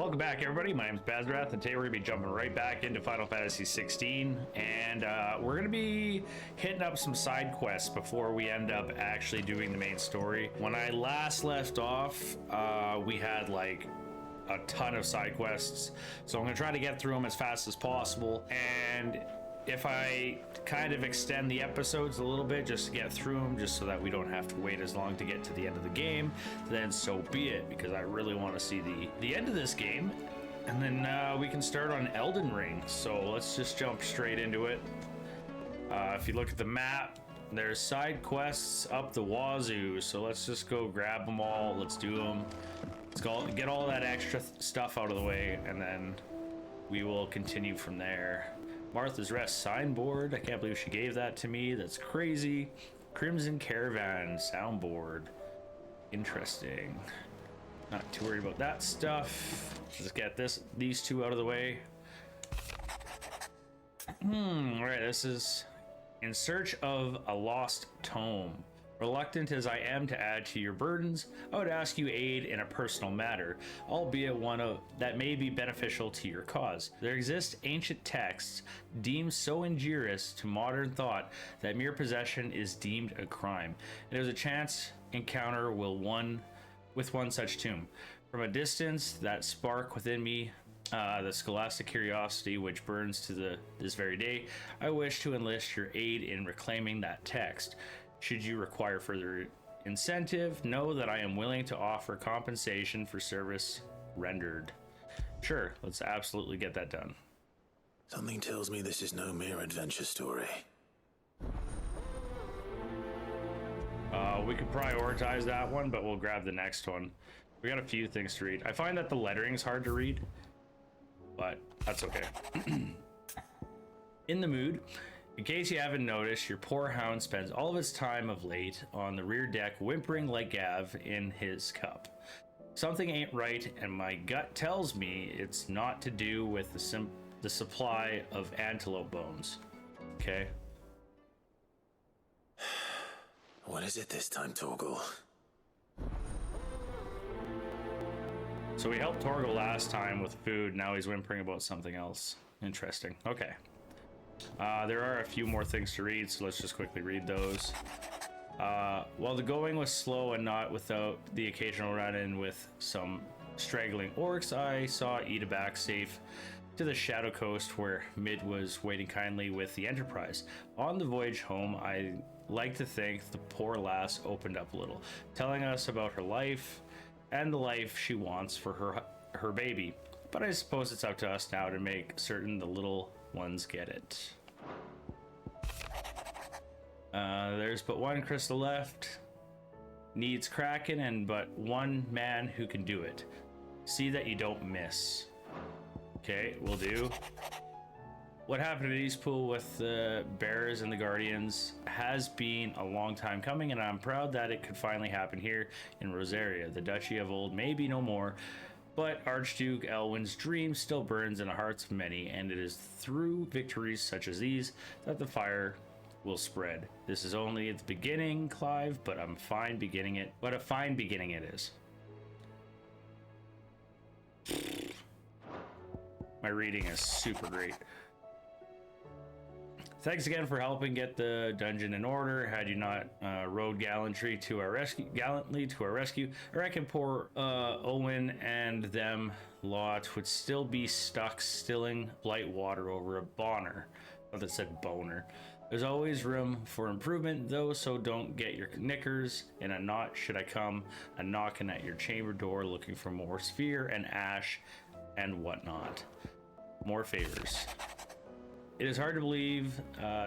Welcome back, everybody. My name is Bazerath, and today we're going to be jumping right back into Final Fantasy 16, and we're going to be hitting up some side quests before we end up actually doing the main story. When I last left off, we had like a ton of side quests, so I'm going to try to get through them as fast as possible, and if I kind of extend the episodes a little bit just to get through them, just so that we don't have to wait as long to get to the end of the game, then so be it, because I really want to see the end of this game, and then we can start on Elden Ring. So let's just jump straight into it. If you look at the map, there's side quests up the wazoo, so let's just go grab them all. Let's do them. Let's go get all that extra stuff out of the way, and then we will continue from there. Martha's Rest signboard. I can't believe she gave that to me. That's crazy. Crimson Caravan soundboard. Interesting. Not too worried about that stuff. Let's get these two out of the way. All right, this is In Search of a Lost Tome. Reluctant as I am to add to your burdens, I would ask you aid in a personal matter, albeit one that may be beneficial to your cause. There exist ancient texts deemed so injurious to modern thought that mere possession is deemed a crime. And there's a chance encounter with one such tomb. From a distance, that spark within me, the scholastic curiosity which burns to this very day, I wish to enlist your aid in reclaiming that text. Should you require further incentive, know that I am willing to offer compensation for service rendered. Sure, let's absolutely get that done. Something tells me this is no mere adventure story. We could prioritize that one, but we'll grab the next one. We got a few things to read. I find that the lettering's hard to read, but that's okay. In the mood. In case you haven't noticed, your poor hound spends all of his time of late on the rear deck whimpering like Gav in his cup. Something ain't right, and my gut tells me it's not to do with the supply of antelope bones. Okay? What is it this time, Torgal? So we helped Torgal last time with food, now he's whimpering about something else. Interesting. Okay. There are a few more things to read, so let's just quickly read those. While the going was slow and not without the occasional run-in with some straggling orcs, I saw Ida back safe to the Shadow Coast, where Mid was waiting kindly with the Enterprise. On the voyage home, I like to think the poor lass opened up a little, telling us about her life and the life she wants for her baby. But I suppose it's up to us now to make certain the little ones get it. There's but one crystal left. Needs cracking, and but one man who can do it. See that you don't miss. Okay, will do. What happened at Eastpool with the Bears and the Guardians has been a long time coming, and I'm proud that it could finally happen here in Rosaria. The Duchy of old may be no more, but Archduke Elwin's dream still burns in the hearts of many, and it is through victories such as these that the fire will spread. This is only at the beginning, Clive, but a fine beginning it is. My reading is super great. Thanks again for helping get the dungeon in order. Had you not rode gallantly to our rescue, I reckon poor Owen and them lot would still be stuck stilling blight water over a boner. Oh, that said boner. There's always room for improvement, though, so don't get your knickers in a knot should I come a knocking at your chamber door looking for more sphere and ash and whatnot. More favors. It is hard to believe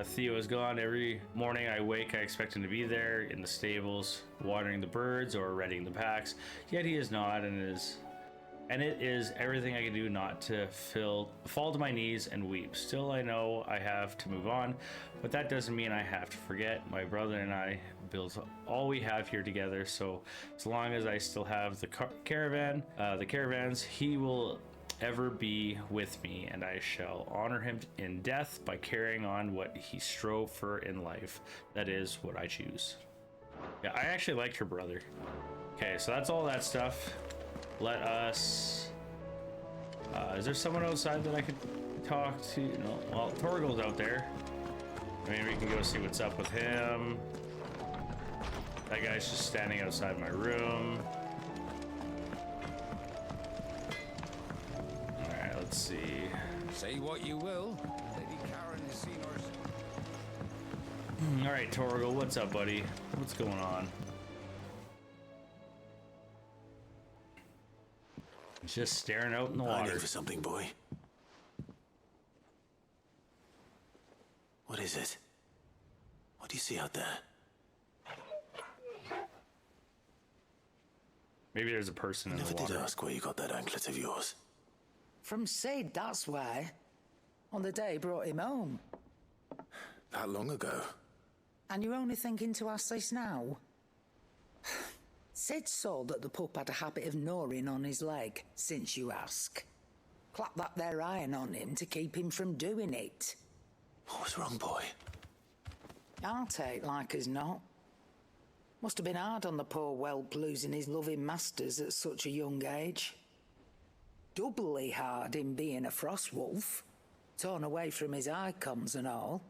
Theo is gone. Every morning I wake, I expect him to be there in the stables, watering the birds or readying the packs. Yet he is not, and it is everything I can do not to fall to my knees and weep. Still, I know I have to move on, but that doesn't mean I have to forget. My brother and I built all we have here together, so as long as I still have the caravans, he will ever be with me, and I shall honor him in death by carrying on what he strove for in life. That is what I choose. Yeah, I actually liked her brother. Okay, so that's all that stuff. Let us Is there someone outside that I could talk to? No. Well, Torgal's out there. Maybe we can go see what's up with him. That guy's just standing outside my room. Alright, let's see. Say what you will. Lady Karen has seen us. Alright, Torgal, what's up, buddy? What's going on? He's just staring out in the I water. need for something, boy. What is it? What do you see out there? Maybe there's a person in the Never water. did ask where you got that anklet of yours. From Sid, that's why. On the day he brought him home. That long ago? And you're only thinking to ask this now? Sid saw that the pup had a habit of gnawing on his leg, since you ask. Clap that there iron on him to keep him from doing it. What was wrong, boy? I'll take like as not. Must have been hard on the poor whelp losing his loving masters at such a young age. Doubly hard in being a frost wolf, torn away from his icons and all.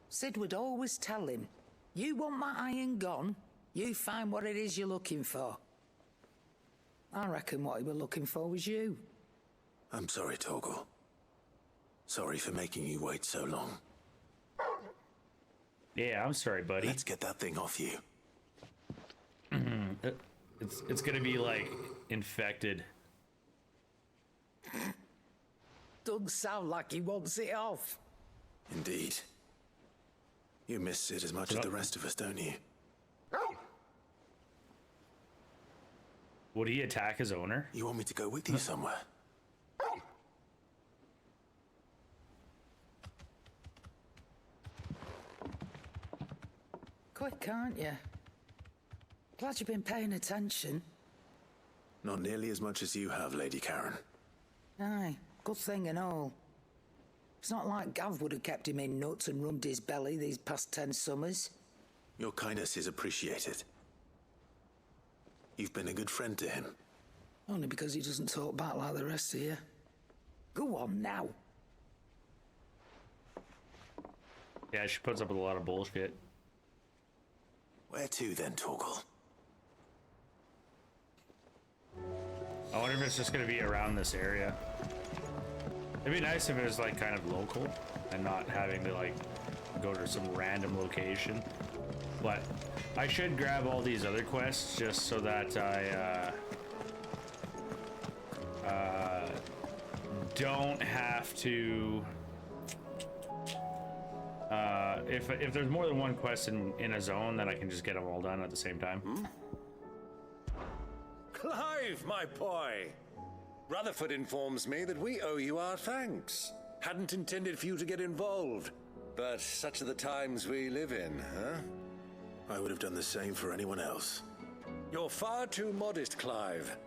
Sid would always tell him, you want my iron gone, you find what it is you're looking for. I reckon what he was looking for was you. I'm sorry, Torgal. Sorry for making you wait so long. Yeah, I'm sorry, buddy. Let's get that thing off you. It's gonna be like infected. Doesn't sound like he wants it off. Indeed. You miss Sid as much as the rest of us, don't you? Would he attack his owner? You want me to go with you somewhere? Quick, aren't you? Glad you've been paying attention. Not nearly as much as you have, Lady Karen. Aye, good thing and all. It's not like Gav would have kept him in nuts and rubbed his belly these past 10 summers. Your kindness is appreciated. You've been a good friend to him. Only because he doesn't talk back like the rest of you. Go on now. Yeah, she puts up with a lot of bullshit. Where to then, Torgal? I wonder if it's just gonna be around this area. It'd be nice if it was like kind of local and not having to like go to some random location. But I should grab all these other quests just so that I don't have to. If there's more than one quest in a zone, then I can just get them all done at the same time. Clive, my boy! Rutherford informs me that we owe you our thanks. Hadn't intended for you to get involved, but such are the times we live in, huh? I would have done the same for anyone else. You're far too modest, Clive.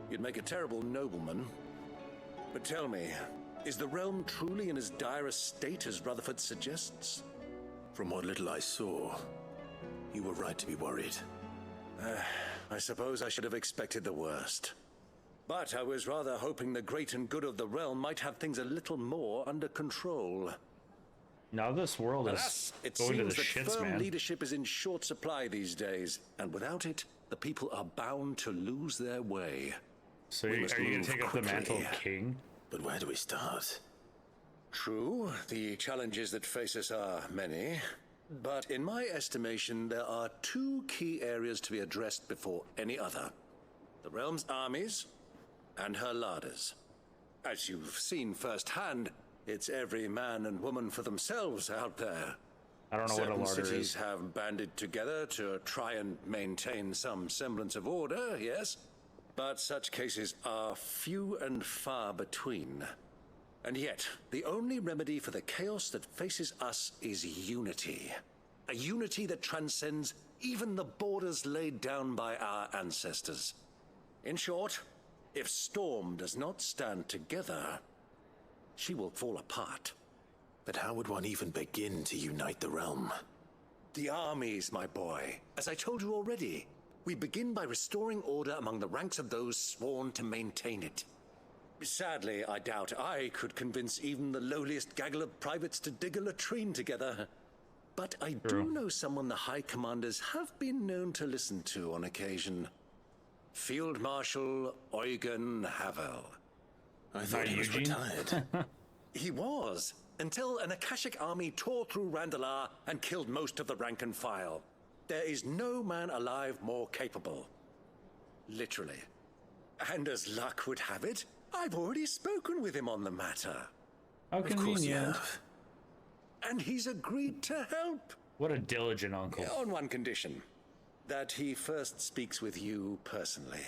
You'd make a terrible nobleman. But tell me, is the realm truly in as dire a state as Rutherford suggests? From what little I saw, you were right to be worried. I suppose I should have expected the worst. But I was rather hoping the great and good of the realm might have things a little more under control. Now this world Alas, is it going to the seems that shits, firm man. leadership is in short supply these days, and without it, the people are bound to lose their way. So we are must you gonna move take up the mantle of quickly. king? But where do we start? True, the challenges that face us are many, but in my estimation, there are two key areas to be addressed before any other. The realm's armies and her larders. As you've seen firsthand, it's every man and woman for themselves out there. I don't know what a Certain larder cities is. have banded together to try and maintain some semblance of order, yes, but such cases are few and far between. And yet, the only remedy for the chaos that faces us is unity. A unity that transcends even the borders laid down by our ancestors. In short, if Storm does not stand together, she will fall apart. But how would one even begin to unite the realm? The armies, my boy. As I told you already, we begin by restoring order among the ranks of those sworn to maintain it. Sadly, I doubt I could convince even the lowliest gaggle of privates to dig a latrine together. But I do know someone the High Commanders have been known to listen to on occasion. Field Marshal Eugen Havel. I thought he was retired. He was, until an Akashic army tore through Randalar and killed most of the rank and file. There is no man alive more capable. Literally. And as luck would have it, I've already spoken with him on the matter. How Of course you convenient. have. And he's agreed to help. What a diligent uncle. On one condition. That he first speaks with you personally.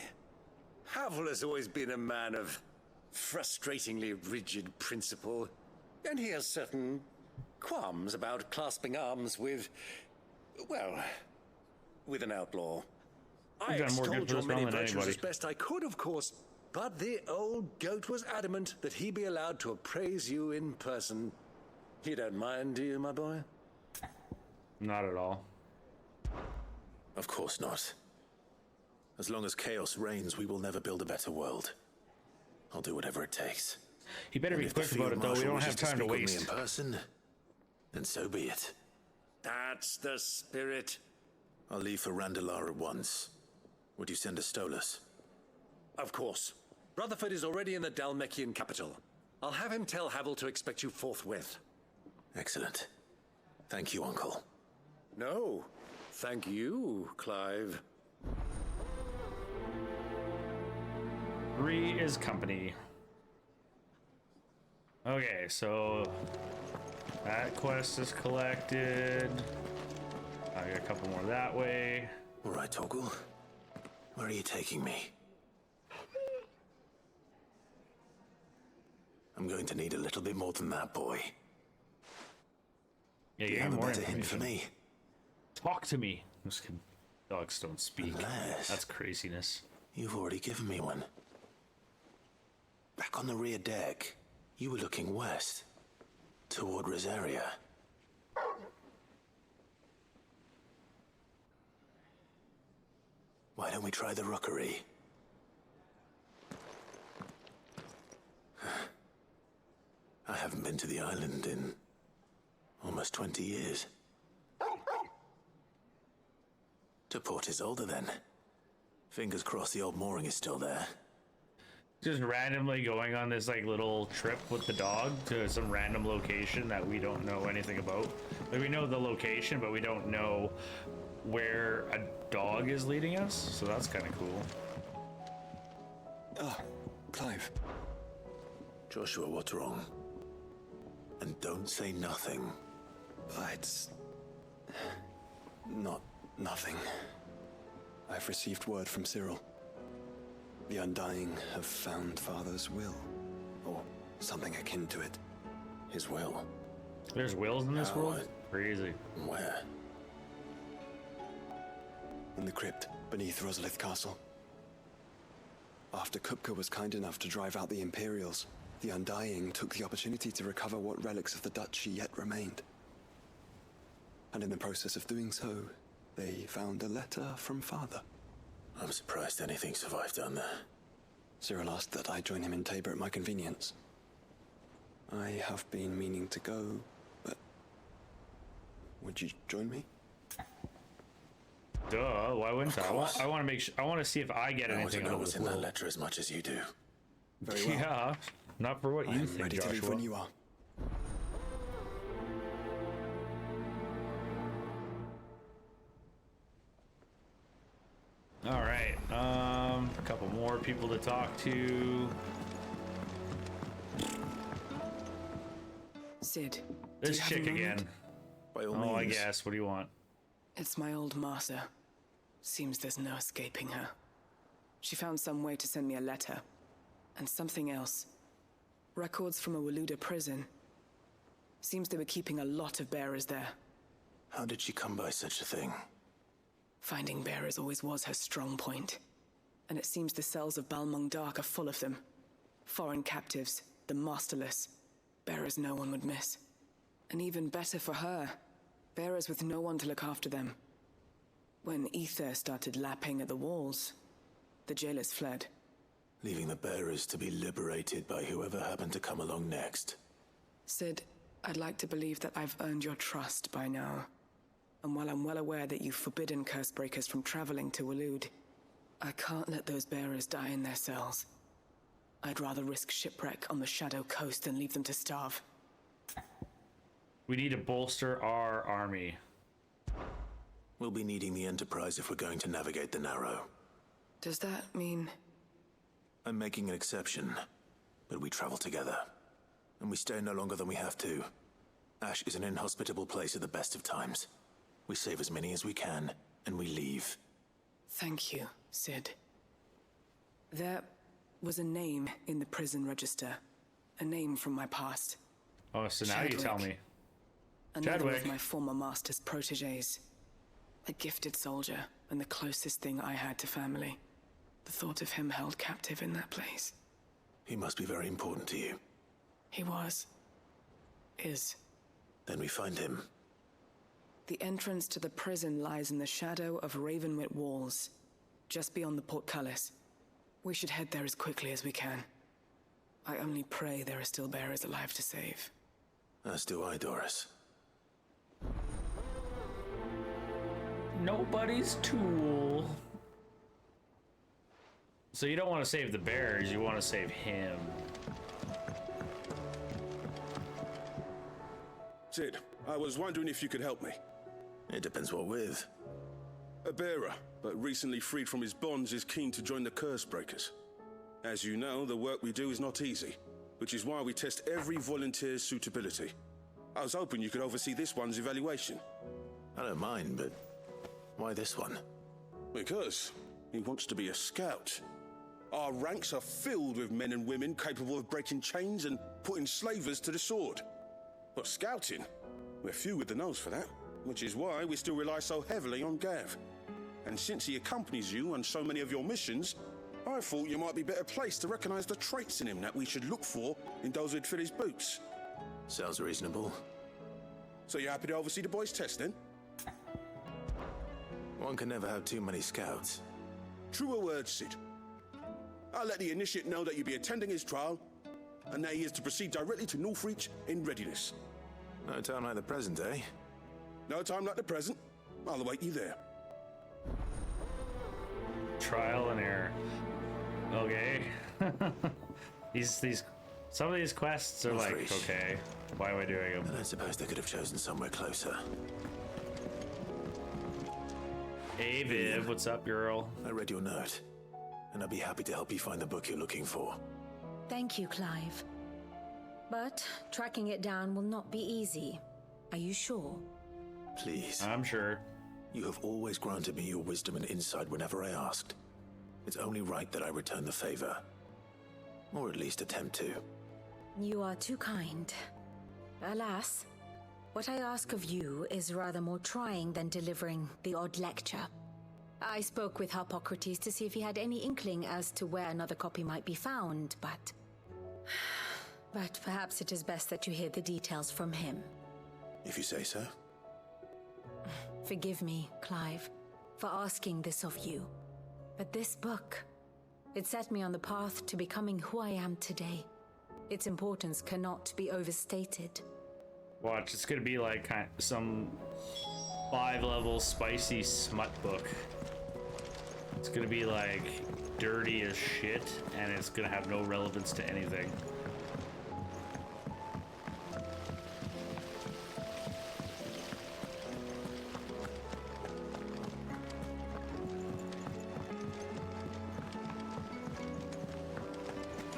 Havel has always been a man of frustratingly rigid principle. And he has certain qualms about clasping arms with, well, with an outlaw. I You've done more good extolled for your this many man than virtues anybody. as best I could, of course, but the old goat was adamant that he be allowed to appraise you in person. You don't mind, do you, my boy? Not at all. Of course not. As long as chaos reigns, we will never build a better world. I'll do whatever it takes. He better be If the quick about field it, though. We marshal don't wishes have time to speak with me waste. in person, then so be it. That's the spirit. I'll leave for Randalar at once. Would you send a Stolas? Of course. Rutherford is already in the Dalmekian capital. I'll have him tell Havel to expect you forthwith. Excellent. Thank you, Uncle. No, thank you, Clive. 3 is company. Okay, so that quest is collected. I got a couple more that way. All right, Toggle. Where are you taking me? I'm going to need a little bit more than that, boy. Yeah, Do you you have have a more better hint for information. me? Talk to me. I'm just kidding. Dogs don't speak. Unless That's craziness. you've already given me one. Back on the rear deck, you were looking west, toward Rosaria. Why don't we try the rookery? I haven't been to the island in almost 20 years. To Port Isolde, then. Fingers crossed the old mooring is still there. Just randomly going on this like little trip with the dog to some random location that we don't know anything about. Like we know the location, but we don't know where a dog is leading us. So that's kind of cool. Ah, Clive. Joshua, what's wrong? And don't say nothing. It's not nothing. I've received word from Cyril. The Undying have found Father's will, or something akin to it. His will. There's wills in this Oh, world? Crazy. Where? In the crypt beneath Rosalith Castle. After Kupka was kind enough to drive out the Imperials, the Undying took the opportunity to recover what relics of the Duchy yet remained. And in the process of doing so, they found a letter from Father. I'm surprised anything survived down there. Cyril asked that I join him in Tabor at my convenience. I have been meaning to go, but would you join me? Duh, why wouldn't I? course. I want to make sure, I want to see if I get I want to anything know out of what's this in that world. letter as much as you do. Very well. Yeah, not for what I you am think, ready to leave Joshua. when you are. All right, a couple more people to talk to. Sid. This do you have chick a moment? again. By all Oh, I means. guess. What do you want? It's my old master. Seems there's no escaping her. She found some way to send me a letter. And something else. Records from a Waluda prison. Seems they were keeping a lot of bearers there. How did she come by such a thing? Finding bearers always was her strong point. And it seems the cells of Balmung Dark are full of them. Foreign captives, the masterless. Bearers no one would miss. And even better for her, bearers with no one to look after them. When ether started lapping at the walls, the jailers fled. leaving the bearers to be liberated by whoever happened to come along next. Sid, I'd like to believe that I've earned your trust by now. And while I'm well aware that you've forbidden Cursebreakers from traveling to Waloed, I can't let those bearers die in their cells. I'd rather risk shipwreck on the Shadow Coast than leave them to starve. We need to bolster our army. We'll be needing the Enterprise if we're going to navigate the Narrow. Does that mean... I'm making an exception, but we travel together. And we stay no longer than we have to. Ash is an inhospitable place at the best of times. We save as many as we can, and we leave. Thank you, Sid. There was a name in the prison register. A name from my past. Oh, so now you tell me. Another of my former master's protégés. A gifted soldier, and the closest thing I had to family. The thought of him held captive in that place. He must be very important to you. He was. Is. Then we find him. The entrance to the prison lies in the shadow of Ravenwit Walls, just beyond the portcullis. We should head there as quickly as we can. I only pray there are still bearers alive to save. As do I, Doris. Nobody's tool. So you don't want to save the bears, you want to save him. Sid, I was wondering if you could help me. It depends what with. A bearer, but recently freed from his bonds, is keen to join the Cursebreakers. As you know, the work we do is not easy, which is why we test every volunteer's suitability. I was hoping you could oversee this one's evaluation. I don't mind, but why this one? Because he wants to be a scout. Our ranks are filled with men and women capable of breaking chains and putting slavers to the sword. But scouting, we're few with the nose for that, which is why we still rely so heavily on Gav. And since he accompanies you on so many of your missions, I thought you might be better placed to recognize the traits in him that we should look for in those who'd fill his boots. Sounds reasonable. So you're happy to oversee the boys' test, then? One can never have too many scouts. Truer words, Sid. I'll let the initiate know that you'll be attending his trial, and that he is to proceed directly to Northreach in readiness. No time like the present, eh? No time like the present. I'll await you there. Trial and error. Okay. these some of these quests are like, okay, why am I doing them? And I suppose they could have chosen somewhere closer. Hey Viv, what's up, girl? I read your note, and I'd be happy to help you find the book you're looking for. Thank you, Clive. But tracking it down will not be easy. Are you sure? Please. I'm sure. You have always granted me your wisdom and insight whenever I asked. It's only right that I return the favor. Or at least attempt to. You are too kind. Alas, what I ask of you is rather more trying than delivering the odd lecture. I spoke with Harpocrates to see if he had any inkling as to where another copy might be found, but perhaps it is best that you hear the details from him. If you say so. Forgive me, Clive, for asking this of you. But this book, it set me on the path to becoming who I am today. Its importance cannot be overstated. Watch, it's gonna be like some 5-level spicy smut book. It's gonna be like dirty as shit, and it's gonna have no relevance to anything.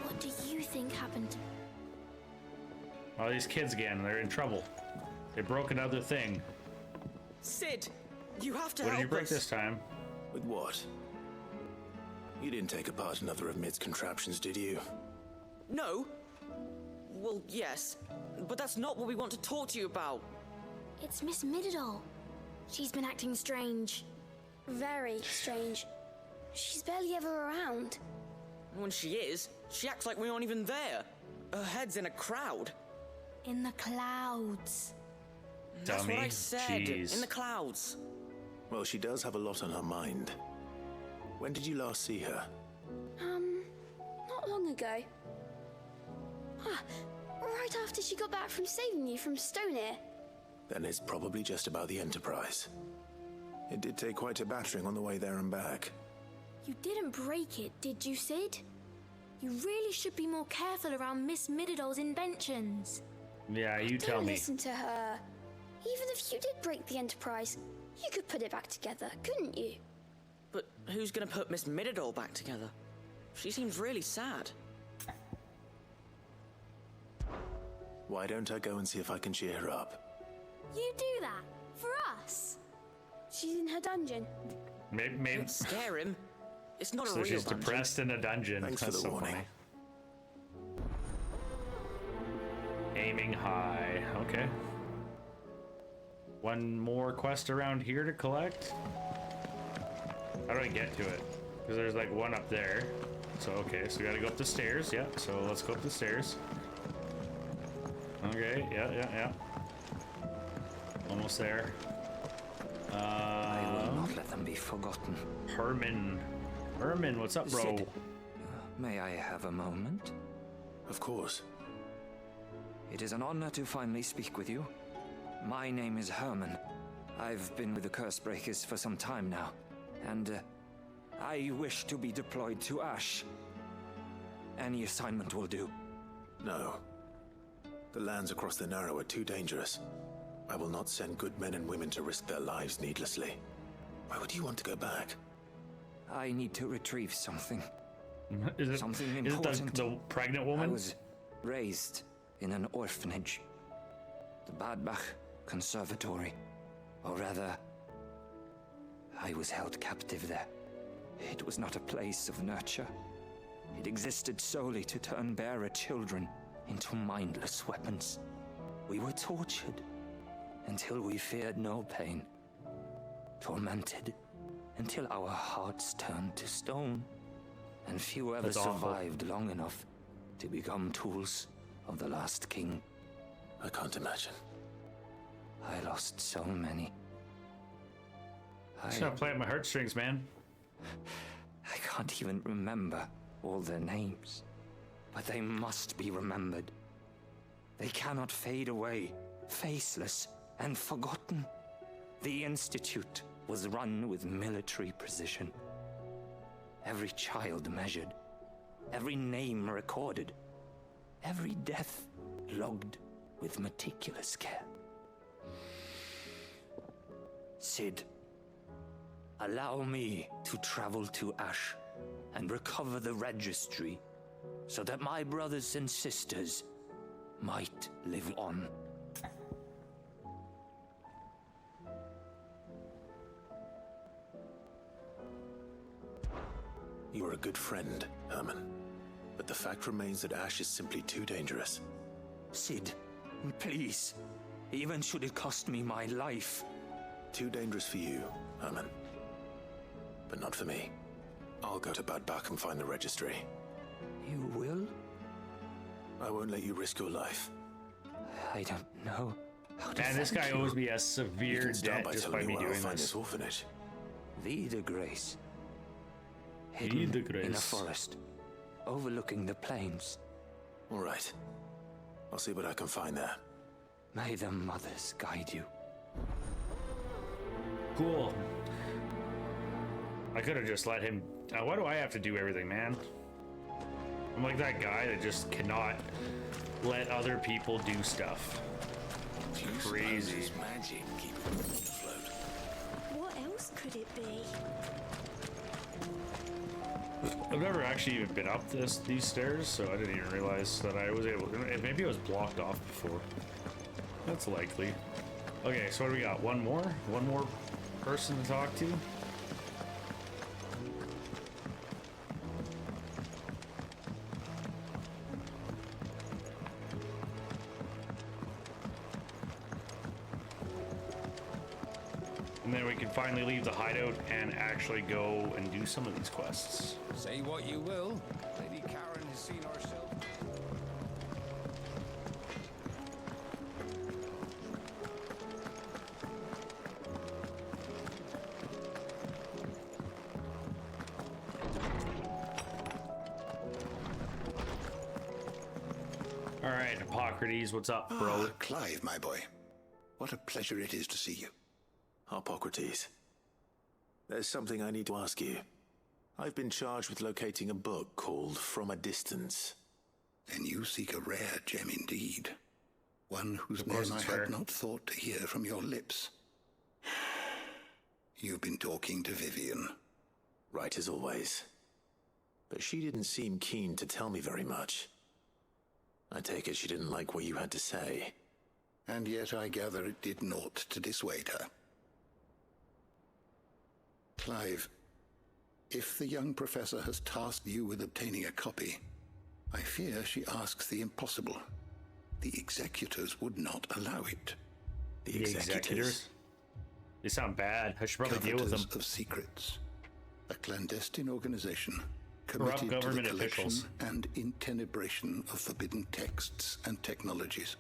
What do you think happened? Oh, these kids again, they're in trouble. They broke another thing. Sid, you have to What help did you break us. this time? With what? You didn't take apart another of Mid's contraptions, did you? No. Well, yes, but that's not what we want to talk to you about. It's Miss Middledal. She's been acting strange. Very strange. She's barely ever around. When she is, she acts like we aren't even there. Her head's in a crowd. In the clouds. That's Dummy. what I said. Jeez. In the clouds. Well, she does have a lot on her mind. When did you last see her? not long ago. Ah, right after she got back from saving you from Stoneir. Then it's probably just about the Enterprise. It did take quite a battering on the way there and back. You didn't break it, did you, Sid? You really should be more careful around Miss Mididol's inventions. Yeah, you tell Don't me. listen to her. Even if you did break the Enterprise, you could put it back together, couldn't you? But who's gonna put Miss Mididol back together? She seems really sad. Why don't I go and see if I can cheer her up? You do that? For us? She's in her dungeon. Maybe Don't scare him. It's not a so real she's dungeon. depressed in a dungeon. Thanks That's for the so warning. funny. Aiming high. Okay. One more quest around here to collect. How do I get to it? Because there's like one up there. So okay, so we gotta go up the stairs. Yeah, so let's go up the stairs. Okay, yeah. Almost there. I will not let them be forgotten. Herman, what's up, bro? Sid, may I have a moment? Of course. It is an honor to finally speak with you. My name is Herman. I've been with the Cursebreakers for some time now, and I wish to be deployed to Ash. Any assignment will do. No. The lands across the Narrow are too dangerous. I will not send good men and women to risk their lives needlessly. Why would you want to go back? I need to retrieve something. Is it something is important. it the pregnant woman? I was raised in an orphanage. The Badbach Conservatory. Or rather, I was held captive there. It was not a place of nurture. It existed solely to turn bearer children into mindless weapons. We were tortured until we feared no pain. Tormented until our hearts turned to stone. And few ever survived long enough to become tools of the last king. I can't imagine. I lost so many. It's not playing my heartstrings, man. I can't even remember all their names. But they must be remembered. They cannot fade away, faceless and forgotten. The Institute was run with military precision. Every child measured, every name recorded, every death logged with meticulous care. Sid, allow me to travel to Ash and recover the registry so that my brothers and sisters might live on. You are a good friend, Herman. But the fact remains that Ash is simply too dangerous. Sid, please. Even should it cost me my life. Too dangerous for you, Herman. But not for me. I'll go to Badbach and find the registry. You will? I won't let you risk your life. I don't know how to And this guy thank you. owes me a severe debt just by me doing find this. this orphanage. Vida Grace. Hidden Vida Grace. in a forest, overlooking the plains. All right. I'll see what I can find there. May the mothers guide you. Cool. I could have just let him. Why do I have to do everything, man? I'm like that guy that just cannot let other people do stuff. It's crazy. Magic keeping them afloat. What else could it be? I've never actually even been up these stairs, so I didn't even realize that I was able. Maybe it was blocked off before. That's likely. Okay, so what do we got? One more person to talk to. And then we can finally leave the hideout and actually go and do some of these quests. Say what you will, Lady Karen has seen herself. All right, Hippocrates, what's up, bro? Clive, my boy. What a pleasure it is to see you. Hippocrates. There's something I need to ask you. I've been charged with locating a book called From a Distance. Then you seek a rare gem indeed. One whose name I had not thought to hear from your lips. You've been talking to Vivian. Right as always. But she didn't seem keen to tell me very much. I take it she didn't like what you had to say. And yet I gather it did naught to dissuade her. Clive, if the young professor has tasked you with obtaining a copy, I fear she asks the impossible. The executors would not allow it. The executors? They sound bad. I should probably deal with them. Of secrets. A clandestine organization corrupt committed to the government collection officials and intenebration of forbidden texts and technologies.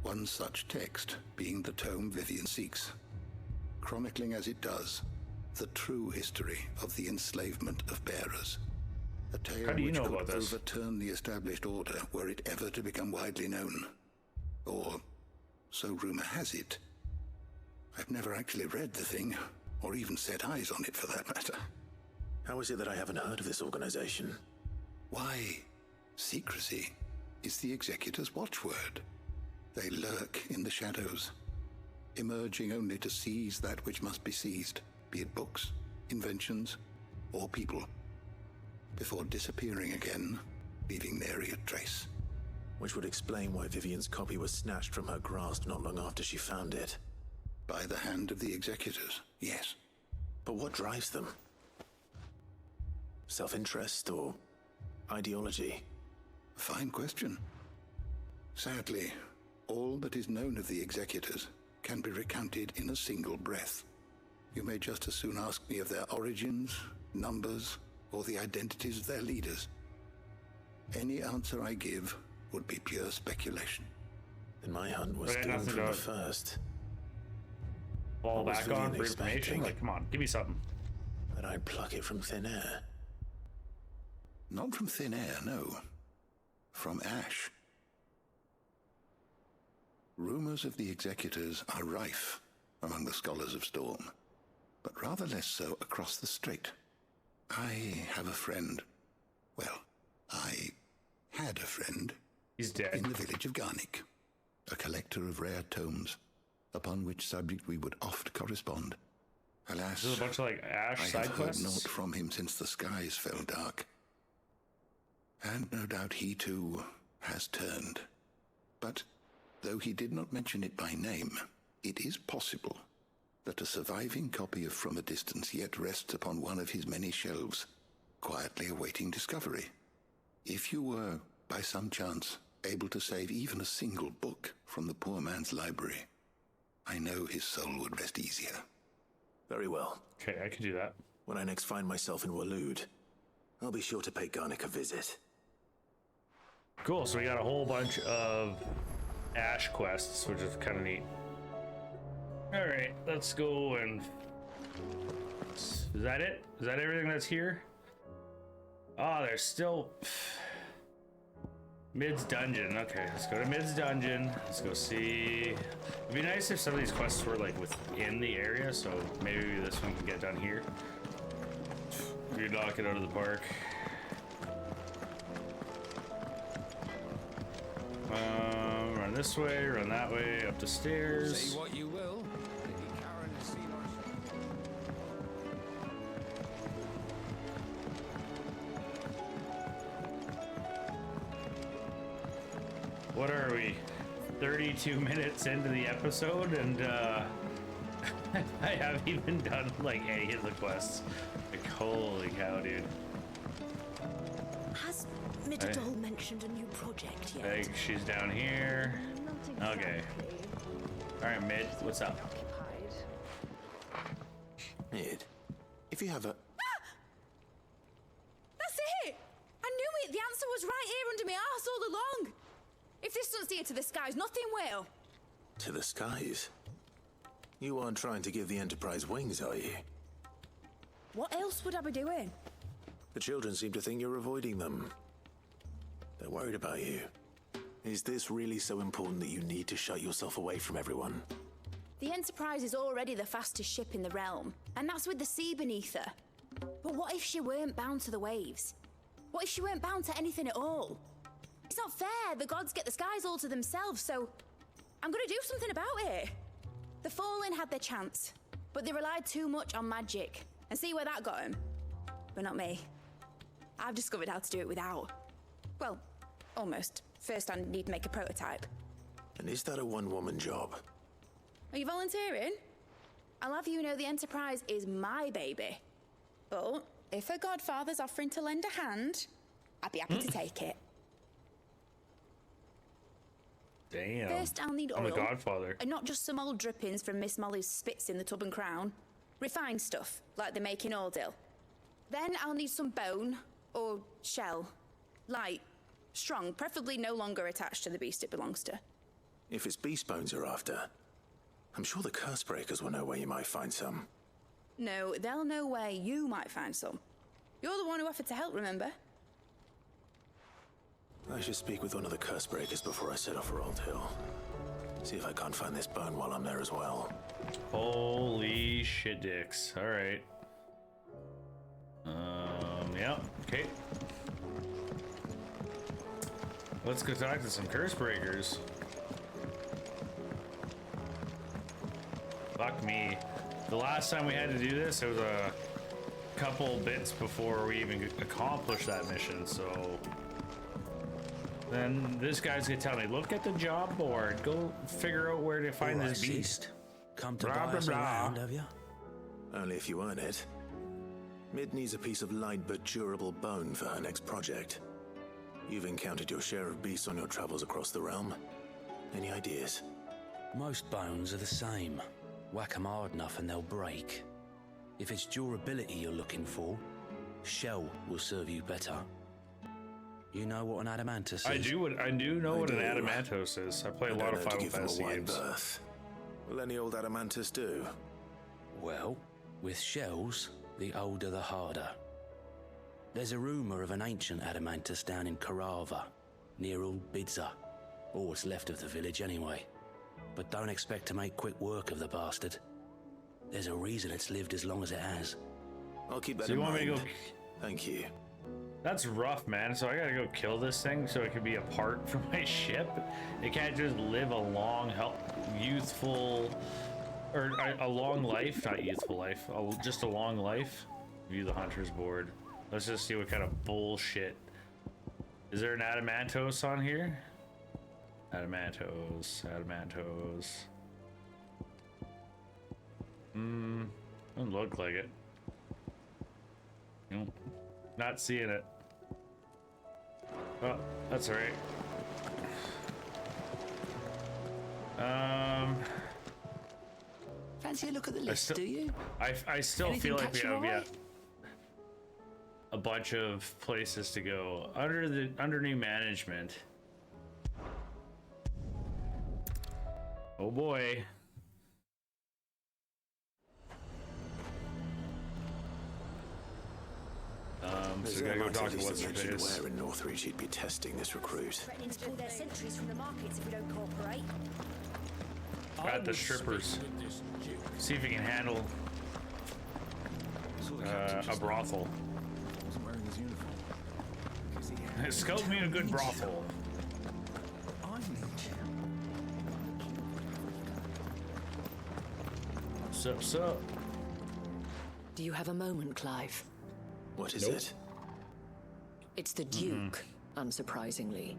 One such text being the tome Vivian seeks, chronicling as it does the true history of the enslavement of bearers. A tale which could overturn the established order were it ever to become widely known. Or, so rumor has it. I've never actually read the thing, or even set eyes on it for that matter. How is it that I haven't heard of this organization? Why, secrecy is the executor's watchword. They lurk in the shadows, emerging only to seize that which must be seized, be it books, inventions, or people, before disappearing again, leaving nary a trace. Which would explain why Vivian's copy was snatched from her grasp not long after she found it. By the hand of the executors, yes. But what drives them? Self-interest or ideology? Fine question. Sadly, all that is known of the executors can be recounted in a single breath. You may just as soon ask me of their origins, numbers, or the identities of their leaders. Any answer I give would be pure speculation. And my hunt was doomed from the first. Fall back on for information? Like, come on, give me something. That I'd pluck it from thin air. Not from thin air, no. From ash. Rumors of the executors are rife among the scholars of Storm, but rather less so across the strait. I have a friend. Well, I had a friend. He's dead. In the village of Garnick, a collector of rare tomes, upon which subject we would oft correspond. Alas, there's a bunch of like Ash side quests. I have heard naught from him since the skies fell dark. And no doubt he too has turned. But though he did not mention it by name, it is possible that a surviving copy of From a Distance yet rests upon one of his many shelves, quietly awaiting discovery. If you were, by some chance, able to save even a single book from the poor man's library, I know his soul would rest easier. Very well. Okay, I can do that. When I next find myself in Waloed, I'll be sure to pay Garnick a visit. Cool, so we got a whole bunch of Ash quests, which is kind of neat. Alright, let's go and... Is that it? Is that everything that's here? Oh, there's still... Mid's Dungeon. Okay, let's go to Mid's Dungeon. Let's go see... It'd be nice if some of these quests were like within the area, so maybe this one can get done here. You knock it out of the park. Run this way, run that way, up the stairs. Say what you will. Lady Karen has seen What are we? 32 minutes into the episode, and I haven't even done like any of the quests. Like, holy cow, dude. Has Mididol mentioned a new project yet? I think she's down here. Okay. Alright, Mid, what's up? Mid, if you have a... That's it! I knew it! The answer was right here under my arse all along! If this doesn't steer to the skies, nothing will! To the skies? You aren't trying to give the Enterprise wings, are you? What else would I be doing? The children seem to think you're avoiding them. They're worried about you. Is this really so important that you need to shut yourself away from everyone? The Enterprise is already the fastest ship in the realm, and that's with the sea beneath her. But what if she weren't bound to the waves? What if she weren't bound to anything at all? It's not fair. The gods get the skies all to themselves, so I'm gonna do something about it. The Fallen had their chance, but they relied too much on magic. And see where that got them? But not me. I've discovered how to do it without. Well, almost. First I need to make a prototype. And is that a one-woman job? Are you volunteering? I'll have you know the Enterprise is my baby. But if her godfather's offering to lend a hand, I'd be happy to take it. Damn. First, I'll need oil. I'm the godfather. And not just some old drippings from Miss Molly's spits in the Tub and Crown. Refined stuff, like they make in Ordil. Then I'll need some bone, or shell. Light, strong, preferably no longer attached to the beast it belongs to. If it's beast bones you're after, I'm sure the curse breakers will know where you might find some. No, they'll know where you might find some. You're the one who offered to help, remember? I should speak with one of the curse breakers before I set off for Old Hill. See if I can't find this bone while I'm there as well. Holy shit dicks. Alright. Yeah, okay. Let's go talk to some curse breakers. Fuck me. The last time we had to do this, it was a couple bits before we even accomplished that mission, so... Then this guy's gonna tell me, look at the job board, go figure out where to find this beast. Come to buy us around, have you? Only if you earn it. Mid needs a piece of light but durable bone for her next project. You've encountered your share of beasts on your travels across the realm. Any ideas? Most bones are the same. Whack 'em hard enough and they'll break. If it's durability you're looking for, shell will serve you better. You know what an adamantus is? I do know what an adamantos is. I play a lot of Final Fantasy games. Birth. Will any old adamantus do? Well, with shells, the older the harder. There's a rumour of an ancient adamantus down in Karava, near Old Bidza, or what's left of the village anyway. But don't expect to make quick work of the bastard. There's a reason it's lived as long as it has. I'll keep that in mind. So you want me to go... Thank you. That's rough, man. So I gotta go kill this thing so it can be a part from my ship? It can't just live a long, youthful... Or a long life, not youthful life, just a long life. View the hunter's board. Let's just see what kind of bullshit. Is there an adamantos on here? Adamantos. Doesn't look like it. Nope. Not seeing it. Oh, that's all right. Fancy a look at the list, do you? I still Anything feel like we catch your have eye? a bunch of places to go under new management. Oh boy. So we gotta go talk to what's her face. Where in Northreach he'd be testing this recruit. Threatening to pull their sentries from the markets if we don't cooperate. At the strippers. See if he can handle a brothel. Scout me a good brothel. Sup. Do you have a moment, Clive? What is it? It's the Duke, unsurprisingly.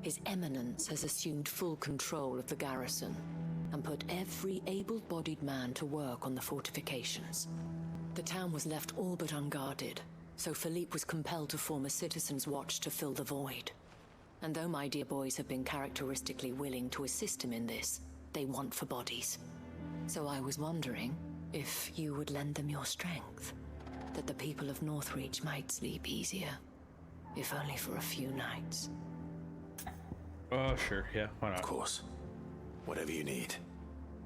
His Eminence has assumed full control of the garrison and put every able-bodied man to work on the fortifications. The town was left all but unguarded, so Philippe was compelled to form a citizen's watch to fill the void. And though my dear boys have been characteristically willing to assist him in this, they want for bodies. So I was wondering if you would lend them your strength, that the people of Northreach might sleep easier, if only for a few nights. Oh, sure, yeah, why not? Of course. Whatever you need.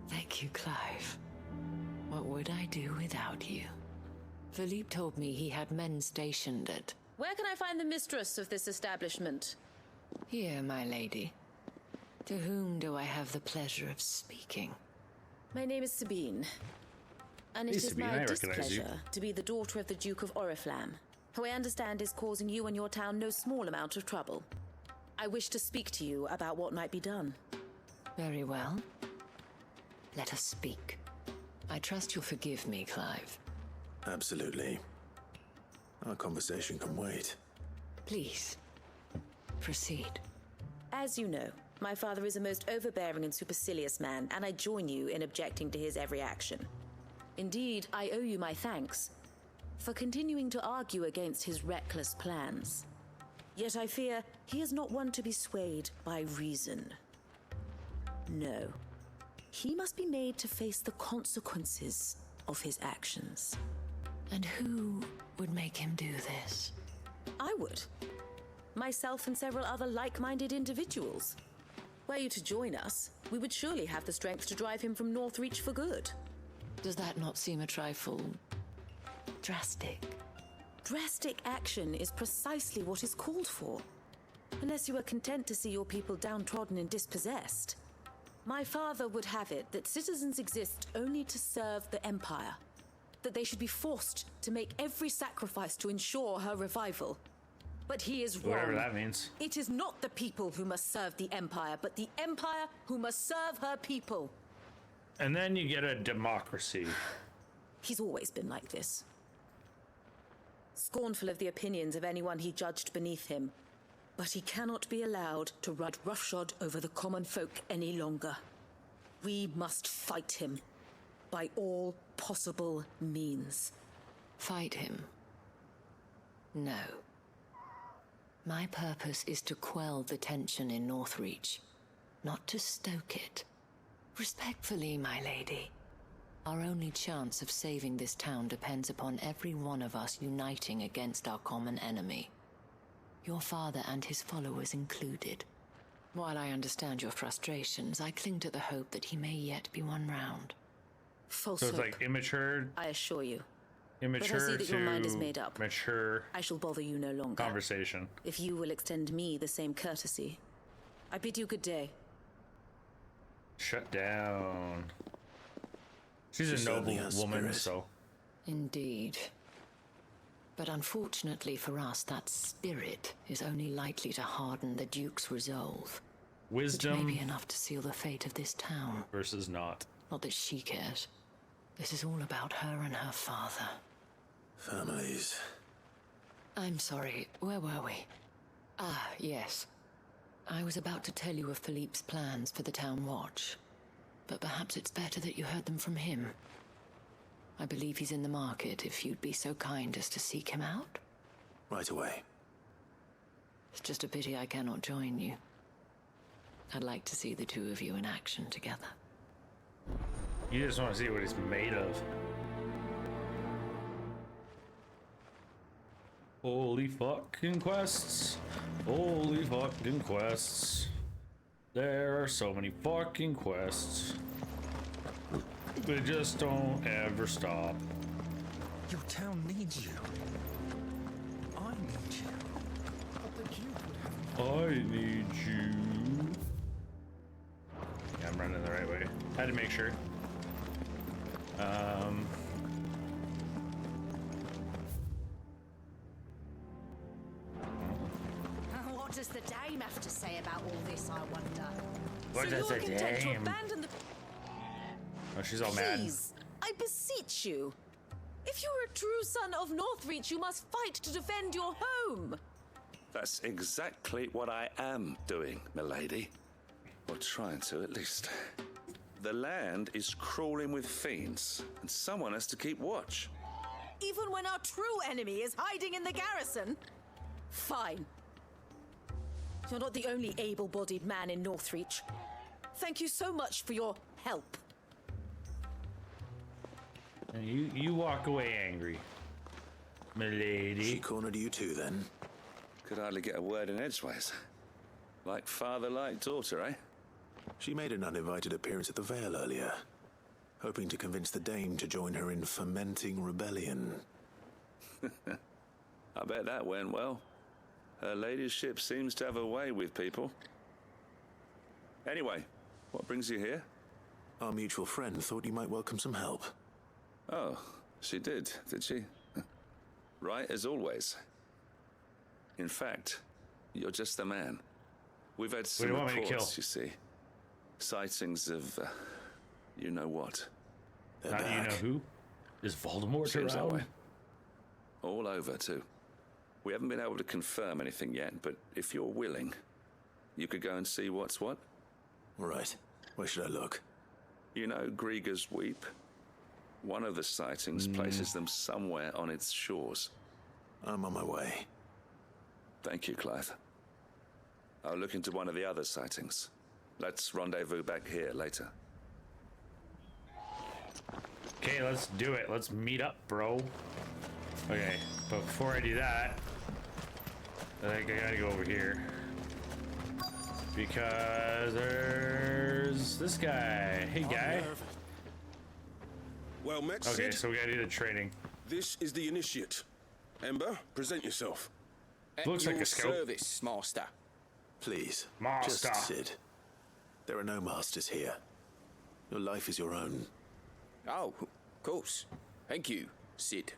Thank you, Clive. What would I do without you? Philippe told me he had men stationed at... Where can I find the mistress of this establishment? Here, my lady. To whom do I have the pleasure of speaking? My name is Sabine. And it Hey, is Sabine, I my recognize you. displeasure to be the daughter of the Duke of Oriflamme, who I understand is causing you and your town no small amount of trouble. I wish to speak to you about what might be done. Very well. Let us speak. I trust you'll forgive me, Clive. Absolutely. Our conversation can wait. Please, proceed. As you know, my father is a most overbearing and supercilious man, and I join you in objecting to his every action. Indeed, I owe you my thanks for continuing to argue against his reckless plans. Yet I fear he is not one to be swayed by reason. No. He must be made to face the consequences of his actions. And who would make him do this? I would. Myself and several other like-minded individuals. Were you to join us, we would surely have the strength to drive him from Northreach for good. Does that not seem a trifle drastic? Drastic action is precisely what is called for. Unless you are content to see your people downtrodden and dispossessed. My father would have it that citizens exist only to serve the Empire. That they should be forced to make every sacrifice to ensure her revival. But he is wrong. Whatever that means. It is not the people who must serve the Empire, but the Empire who must serve her people. And then you get a democracy. He's always been like this. Scornful of the opinions of anyone he judged beneath him. But he cannot be allowed to ride roughshod over the common folk any longer. We must fight him. By all possible means. Fight him? No. My purpose is to quell the tension in Northreach, not to stoke it. Respectfully, my lady. Our only chance of saving this town depends upon every one of us uniting against our common enemy. Your father and his followers included. While I understand your frustrations, I cling to the hope that he may yet be won round. False So it's hope, like immature, I assure you. immature But I see that to your mind is made up. mature I shall bother you no longer. conversation. If you will extend me the same courtesy. I bid you good day. Shut down. She's She a certainly noble has woman, spirit. so. Indeed. But unfortunately for us, that spirit is only likely to harden the Duke's resolve. Wisdom Which may be enough to seal the fate of this town. versus not. Not that she cares. This is all about her and her father. Families. I'm sorry, where were we? Ah, yes. I was about to tell you of Philippe's plans for the town watch. But perhaps it's better that you heard them from him. I believe he's in the market, if you'd be so kind as to seek him out. Right away. It's just a pity I cannot join you. I'd like to see the two of you in action together. You just want to see what he's made of. Holy fucking quests. Holy fucking quests. There are so many fucking quests. They just don't ever stop. Your town needs you. I need you. But the Duke would have... I need you. Yeah, I'm running the right way. Had to make sure. What does the dame have to say about all this, I wonder? What So does you're the content to dame? abandon the... Oh, she's all mad. Please, I beseech you. If you are a true son of Northreach, you must fight to defend your home. That's exactly what I am doing, milady. Or trying to, at least. The land is crawling with fiends, and someone has to keep watch. Even when our true enemy is hiding in the garrison? Fine. You're not the only able-bodied man in Northreach. Thank you so much for your help. And you walk away angry, milady. She cornered you too, then? Could hardly get a word in edgeways. Like father, like daughter, eh? She made an uninvited appearance at the Vale earlier, hoping to convince the Dame to join her in fomenting rebellion. I bet that went well. Her ladyship seems to have a way with people. Anyway, what brings you here? Our mutual friend thought you might welcome some help. Oh, she did she? Right, as always. In fact, you're just the man. We've had some reports, you see. Sightings of, you know what. How do you know who? Is Voldemort Seems that around? way. All over, too. We haven't been able to confirm anything yet, but if you're willing, you could go and see what's what. Right. Where should I look? You know Grieger's Weep? One of the sightings places them somewhere on its shores. I'm on my way. Thank you, Clive. I'll look into one of the other sightings. Let's rendezvous back here later. Okay, let's do it. Let's meet up, bro. Okay, but before I do that, I think I gotta go over here. Because there's this guy. Hey, guy. Well met, Okay, Sid. so we gotta do the training. This is the initiate. Ember, present yourself. Looks like a scout. Service, master. Please. Master. Just Sid. There are no masters here. Your life is your own. Oh, of course. Thank you, Sid.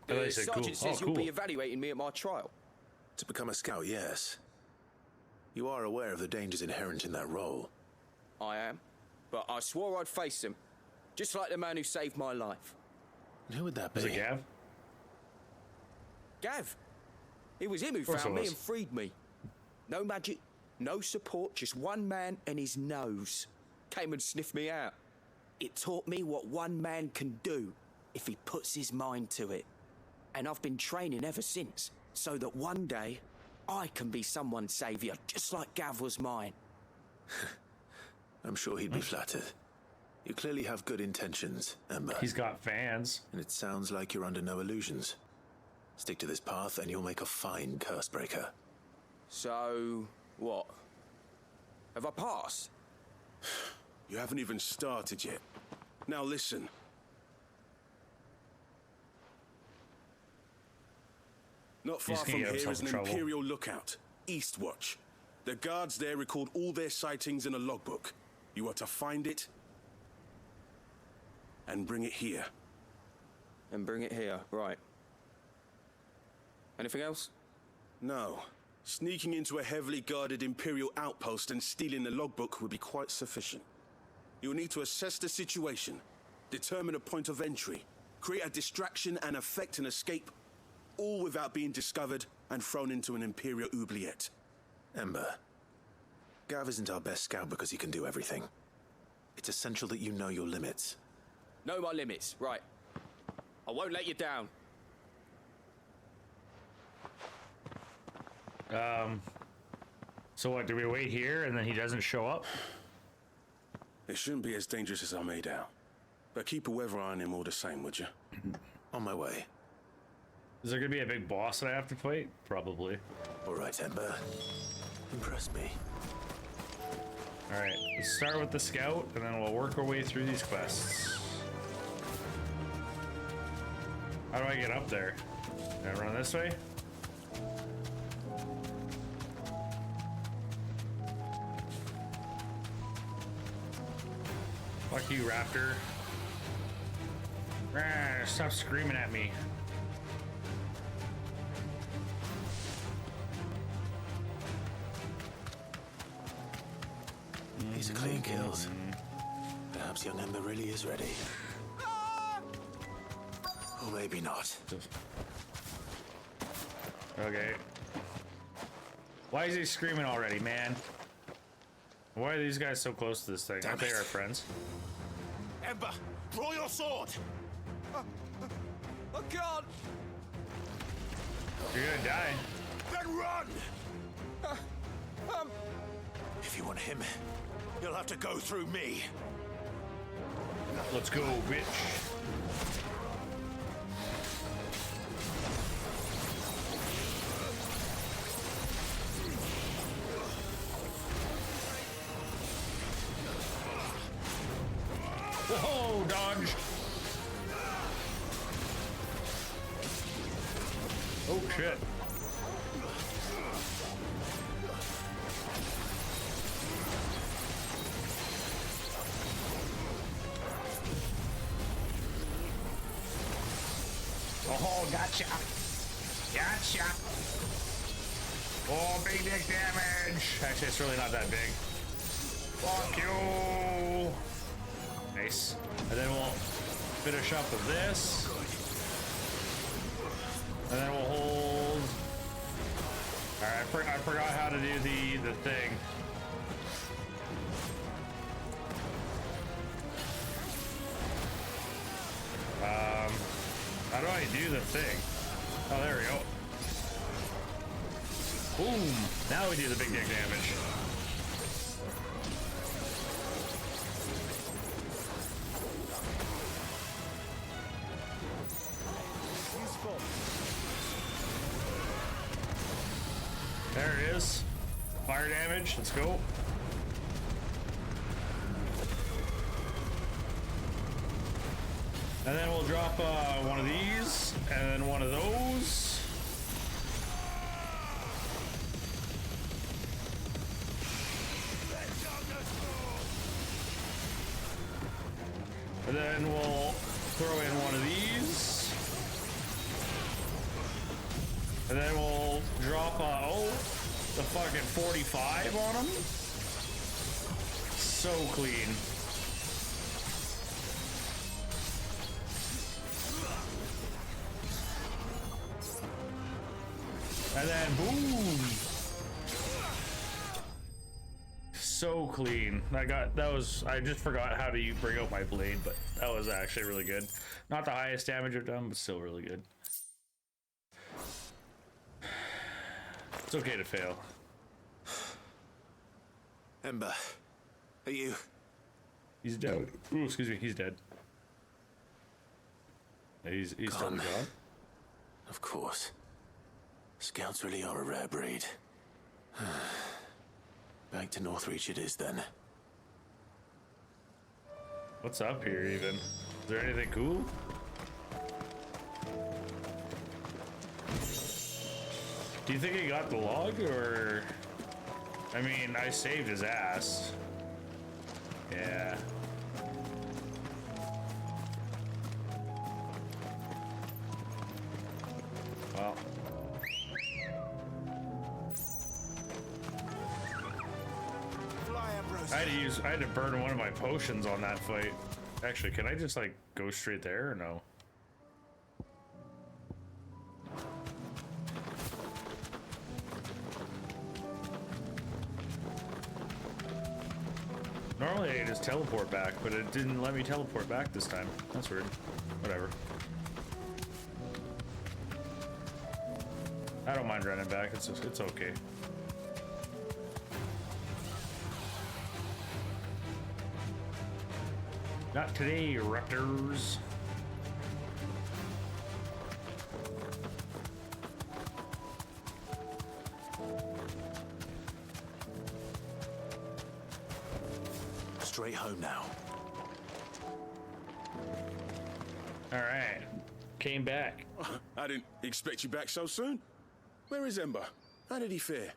Oh, The they said sergeant cool. says Oh, you'll be cool. evaluating me at my trial. To become a scout, yes. You are aware of the dangers inherent in that role. I am. But I swore I'd face them. Just like the man who saved my life. And who would that be? Is it Gav? Gav. It was him who course found it me was. and freed me. No magic, no support, just one man and his nose. Came and sniffed me out. It taught me what one man can do if he puts his mind to it. And I've been training ever since, so that one day I can be someone's saviour, just like Gav was mine. I'm sure he'd be flattered. You clearly have good intentions, Ember. He's got fans. And it sounds like you're under no illusions. Stick to this path and you'll make a fine curse breaker. So, what? Have I passed? You haven't even started yet. Now listen. Not far He's gonna from get here himself is in an trouble. Imperial lookout, Eastwatch. The guards there record all their sightings in a logbook. You are to find it and bring it here. And bring it here, right. Anything else? No. Sneaking into a heavily guarded Imperial outpost and stealing the logbook would be quite sufficient. You'll need to assess the situation, determine a point of entry, create a distraction and effect an escape, all without being discovered and thrown into an Imperial oubliette. Ember, Gav isn't our best scout because he can do everything. It's essential that you know your limits. Know my limits, right. I won't let you down. So what, do we wait here and then he doesn't show up? It shouldn't be as dangerous as I made out. But keep a weather eye on him all the same, would you? On my way. Is there gonna be a big boss that I have to fight? Probably. All right, Ember. Impress me. All right, let's start with the scout and then we'll work our way through these quests. How do I get up there? Can I run this way? Fuck you, Raptor. Ah, stop screaming at me. These are clean kills. Perhaps young Ember really is ready. Or maybe not. Okay. Why is he screaming already, man? Why are these guys so close to this thing? Aren't they our friends? Ember, draw your sword! I can't! You're gonna die. Then run! If you want him, you'll have to go through me. Let's go, bitch. Whoa, dodge. Oh, shit. Oh, gotcha. Gotcha. Oh, big dick damage. Actually, it's really not that big. Fuck you. Nice. And then we'll finish up with this. And then we'll hold. Alright, I forgot how to do the thing. How do I do the thing? Oh, there we go. Boom! Now we do the big dick damage. There it is. Fire damage. Let's go. And then we'll drop one of these, and then one of those. And then we'll throw in one of these. And then we'll drop, the fucking 45 on them. So clean. And then boom. So clean. I just forgot how to bring out my blade, but that was actually really good. Not the highest damage I've done, but still really good. It's okay to fail. Ember, are you? He's dead. Ooh, excuse me, he's dead. He's still gone. Of course. Scouts really are a rare breed. Back to Northreach it is then. What's up here even? Is there anything cool? Do you think he got the log, or? I mean, I saved his ass. Yeah. Well. I had to burn one of my potions on that fight. Actually, can I just like go straight there or no? Normally I just teleport back, but it didn't let me teleport back this time. That's weird. Whatever. I don't mind running back. It's okay. Not today, raptors. Straight home now. All right, came back. I didn't expect you back so soon. Where is Ember? How did he fare?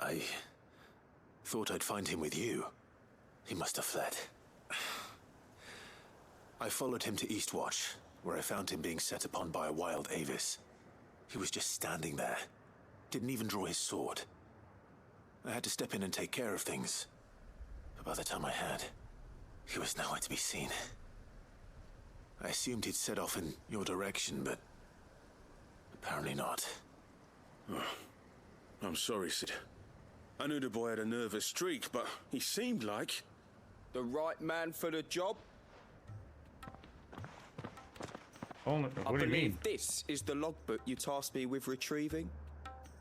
I thought I'd find him with you. He must have fled. I followed him to Eastwatch, where I found him being set upon by a wild Avis. He was just standing there. Didn't even draw his sword. I had to step in and take care of things. But by the time I had, he was nowhere to be seen. I assumed he'd set off in your direction, but apparently not. Oh, I'm sorry, Sid. I knew the boy had a nervous streak, but he seemed like... The right man for the job? What do you mean? This is the logbook you tasked me with retrieving.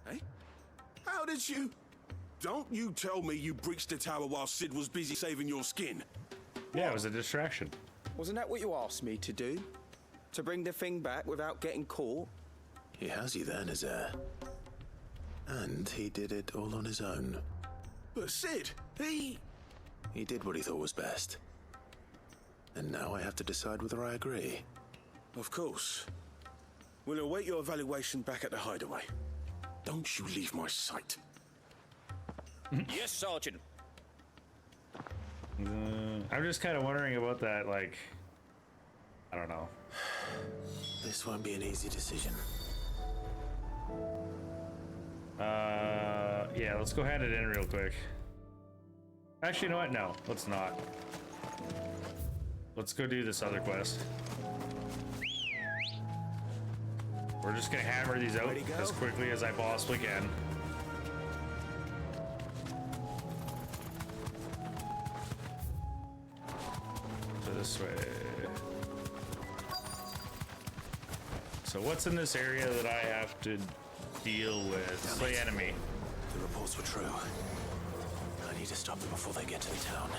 Hey? How did you... Don't you tell me you breached the tower while Sid was busy saving your skin. Yeah, it was a distraction. Wasn't that what you asked me to do? To bring the thing back without getting caught? He has you there, Nazaire. And he did it all on his own. But Sid, he did what he thought was best. And now I have to decide whether I agree. Of course. We'll await your evaluation back at the Hideaway. Don't you leave my sight. Yes, Sergeant. I'm just kind of wondering about that, like... I don't know. This won't be an easy decision. Yeah, let's go hand it in real quick. Actually, you know what? No, let's not. Let's go do this other quest. We're just gonna hammer these out as quickly as I possibly can. So this way. So what's in this area that I have to deal with? Slay enemy. The reports were true. I need to stop them before they get to the town.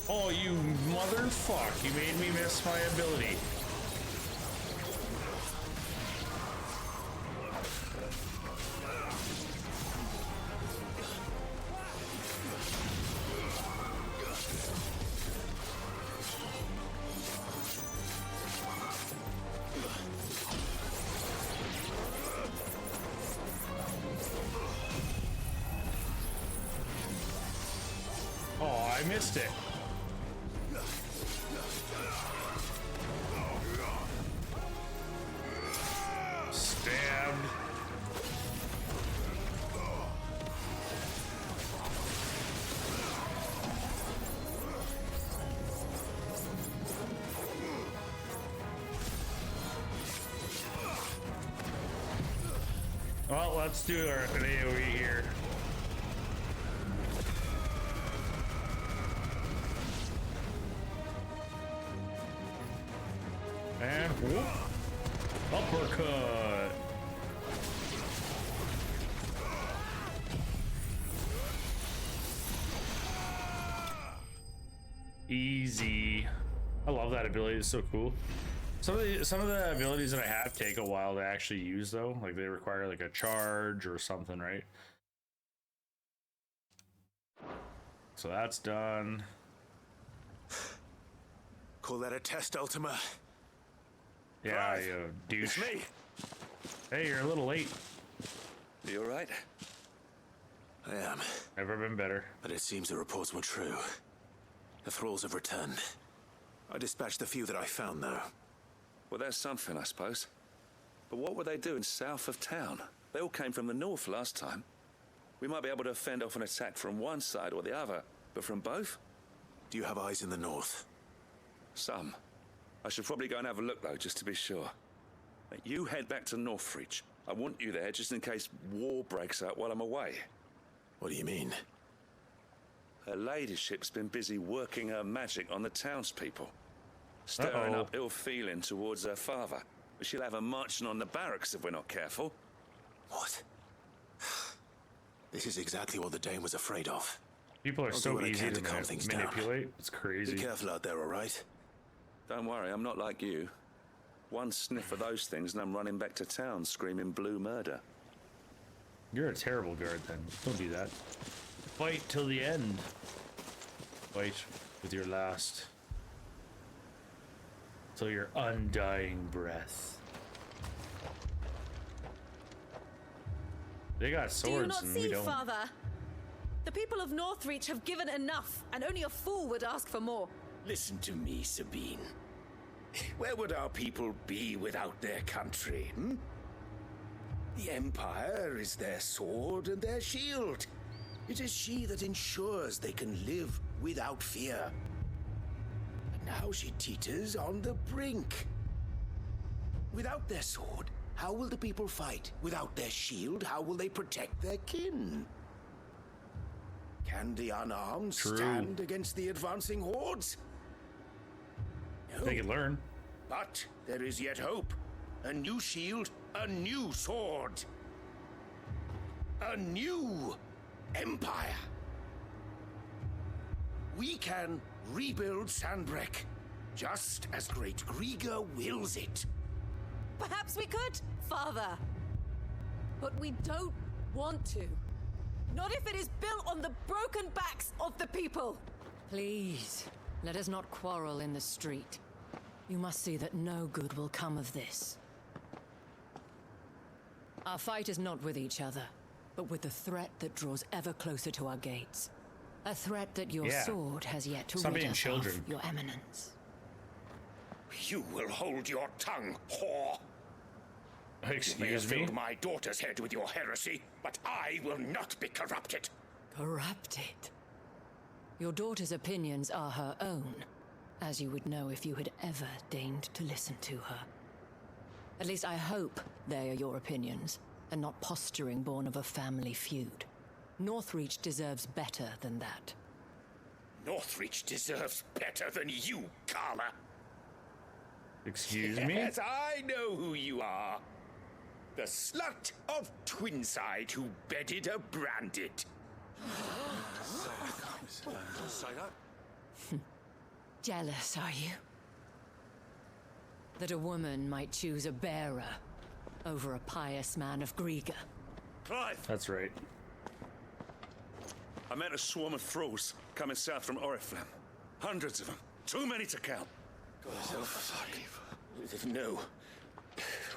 Oh, you motherfuck! You made me miss my ability. Oh, I missed it. Stabbed. Well, let's do an AoE here. And whoop. Uppercut. Easy. I love that ability. It's so cool. Some of the abilities that I have take a while to actually use though. Like they require like a charge or something, right? So that's done. Call that a test, Ultima? Yeah, you douche. It's me. Hey, you're a little late. You all right? I am. Never been better. But it seems the reports were true. The thralls have returned. I dispatched the few that I found, though. Well, there's something, I suppose. But what were they doing south of town? They all came from the north last time. We might be able to fend off an attack from one side or the other, but from both? Do you have eyes in the north? Some. I should probably go and have a look, though, just to be sure. You head back to Northreach. I want you there just in case war breaks out while I'm away. What do you mean? Her ladyship's been busy working her magic on the townspeople. Stirring up ill feeling towards her father. But she'll have her marching on the barracks if we're not careful. What? This is exactly what the Dane was afraid of. People are so easy to calm things manipulate. Down. It's crazy. Be careful out there, all right? Don't worry, I'm not like you. One sniff of those things and I'm running back to town screaming blue murder. You're a terrible guard then. Don't do that. Fight till the end. Fight with your last. Till your undying breath. They got swords and we don't. Do you not see, Father? The people of Northreach have given enough, and only a fool would ask for more. Listen to me, Sabine. Where would our people be without their country, hmm? The Empire is their sword and their shield. It is she that ensures they can live without fear. And now she teeters on the brink. Without their sword, how will the people fight? Without their shield, how will they protect their kin? Can the unarmed stand against the advancing hordes? No. They can learn. But there is yet hope. A new shield, a new sword. A new empire. We can rebuild Sandbreck, just as Great Grieger wills it. Perhaps we could, Father. But we don't want to. Not if it is built on the broken backs of the people. Please, let us not quarrel in the street. You must see that no good will come of this. Our fight is not with each other, but with the threat that draws ever closer to our gates. A threat that your sword has yet to rid us of, Your Eminence. You will hold your tongue, whore. Excuse you may have me? filled my daughter's head with your heresy, but I will not be corrupted. Corrupted? Your daughter's opinions are her own, as you would know if you had ever deigned to listen to her. At least I hope they are your opinions, and not posturing born of a family feud. Northreach deserves better than that. Northreach deserves better than you, Carla. Excuse me? Yes, I know who you are. The slut of Twinside who bedded a Branded. Jealous, are you? That a woman might choose a bearer over a pious man of Griega. Clive! That's right. I met a swarm of thralls coming south from Oriflamme. Hundreds of them. Too many to count. Oh, fuck. No.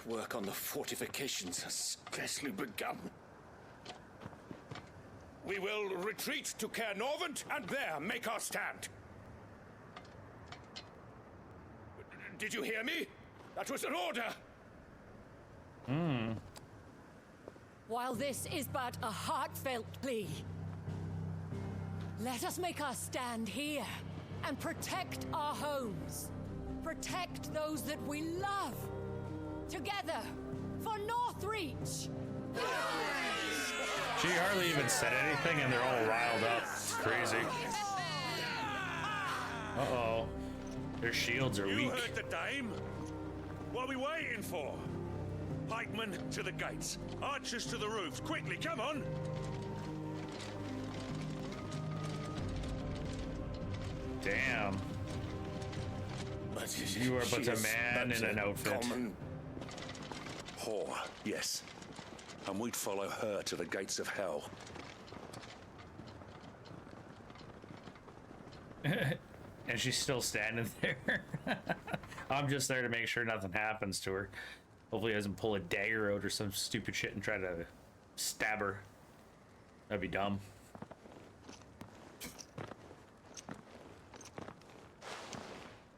Work on the fortifications has scarcely begun. We will retreat to Caer Norvent and there make our stand. Did you hear me? That was an order. While this is but a heartfelt plea, let us make our stand here and protect our homes. Protect those that we love. Together, for Northreach! She hardly even said anything and they're all riled up. It's crazy. Uh-oh. Their shields are weak. You heard the dame? What are we waiting for? Pikemen to the gates. Archers to the roofs. Quickly, come on! Damn. You are but a man in an outfit. Common whore, yes. And we'd follow her to the gates of hell. And she's still standing there. I'm just there to make sure nothing happens to her. Hopefully he doesn't pull a dagger out or some stupid shit and try to stab her. That'd be dumb.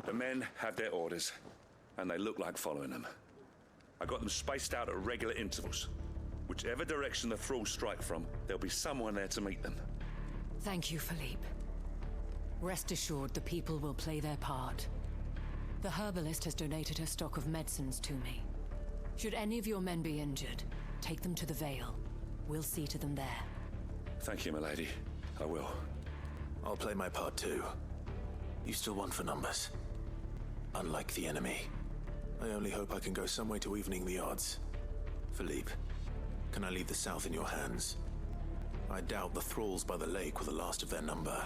The men have their orders, and they look like following them. I got them spaced out at regular intervals. Whichever direction the thralls strike from, there'll be someone there to meet them. Thank you, Philippe. Rest assured the people will play their part. The herbalist has donated her stock of medicines to me. Should any of your men be injured, take them to the Vale. We'll see to them there. Thank you, milady. I will. I'll play my part too. You still want for numbers. Unlike the enemy. I only hope I can go some way to evening the odds. Philippe, can I leave the south in your hands? I doubt the thralls by the lake were the last of their number.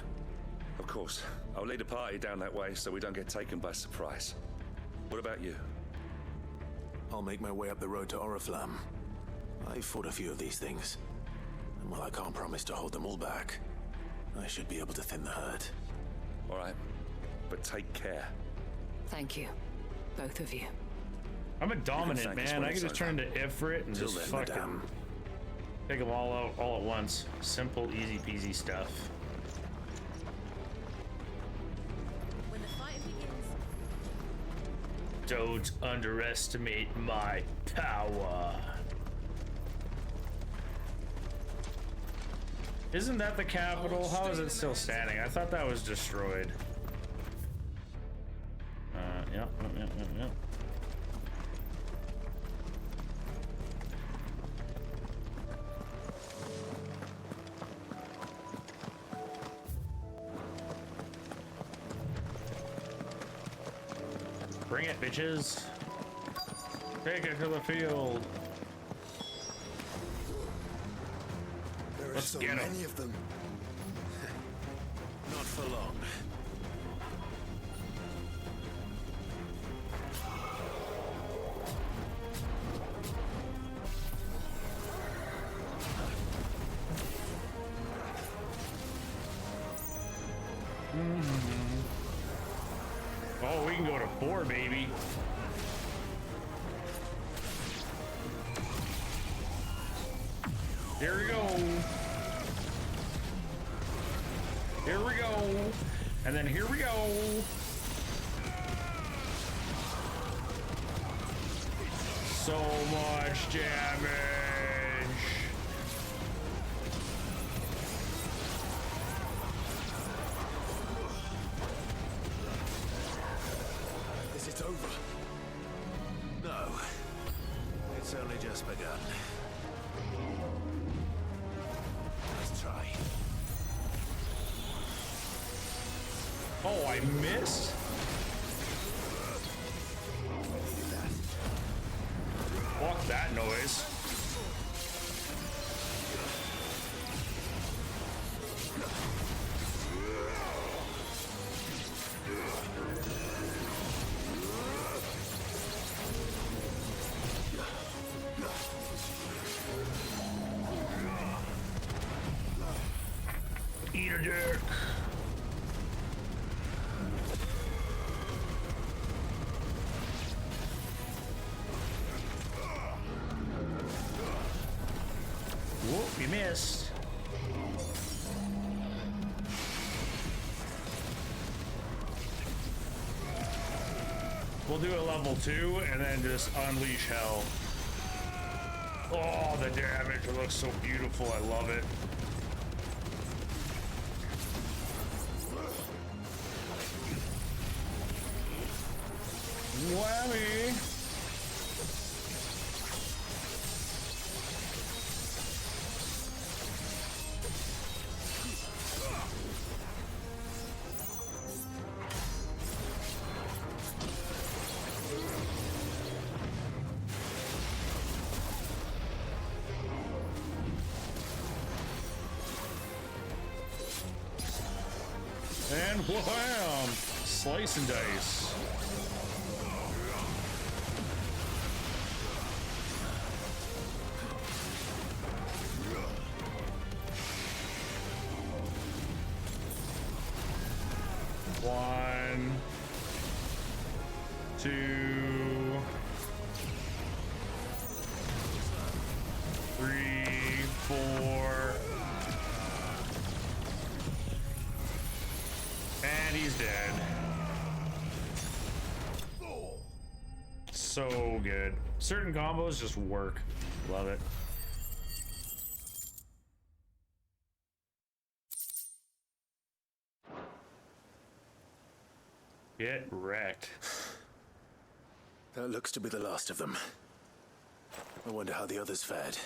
Of course. I'll lead a party down that way so we don't get taken by surprise. What about you? I'll make my way up the road to Oriflamme. I've fought a few of these things. And while I can't promise to hold them all back, I should be able to thin the herd. All right. But take care. Thank you. Both of you. I'm a dominant man. I can just turn to Ifrit and just fucking take them all out all at once. Simple, easy peasy stuff. When the fight begins. Don't underestimate my power. Isn't that the capital? How is it still standing? I thought that was destroyed. Yep. Bring it, bitches. Take it to the field. There are Let's so get 'em. many of them. Not for long. Oh, we can go to 4, baby. Here we go. Here we go. And then here we go. So much damage. Is it over? No. It's only just begun. Let's try. Oh, I missed? Fuck that noise. Eat a dick. Whoop, you missed. We'll do a level 2 and then just unleash hell. Oh, the damage looks so beautiful. I love it. Whammy. And wham! Slice and dice. One, 2, 3, 4. And he's dead. So good. Certain combos just work. Love it. Get wrecked. That looks to be the last of them. I wonder how the others fared.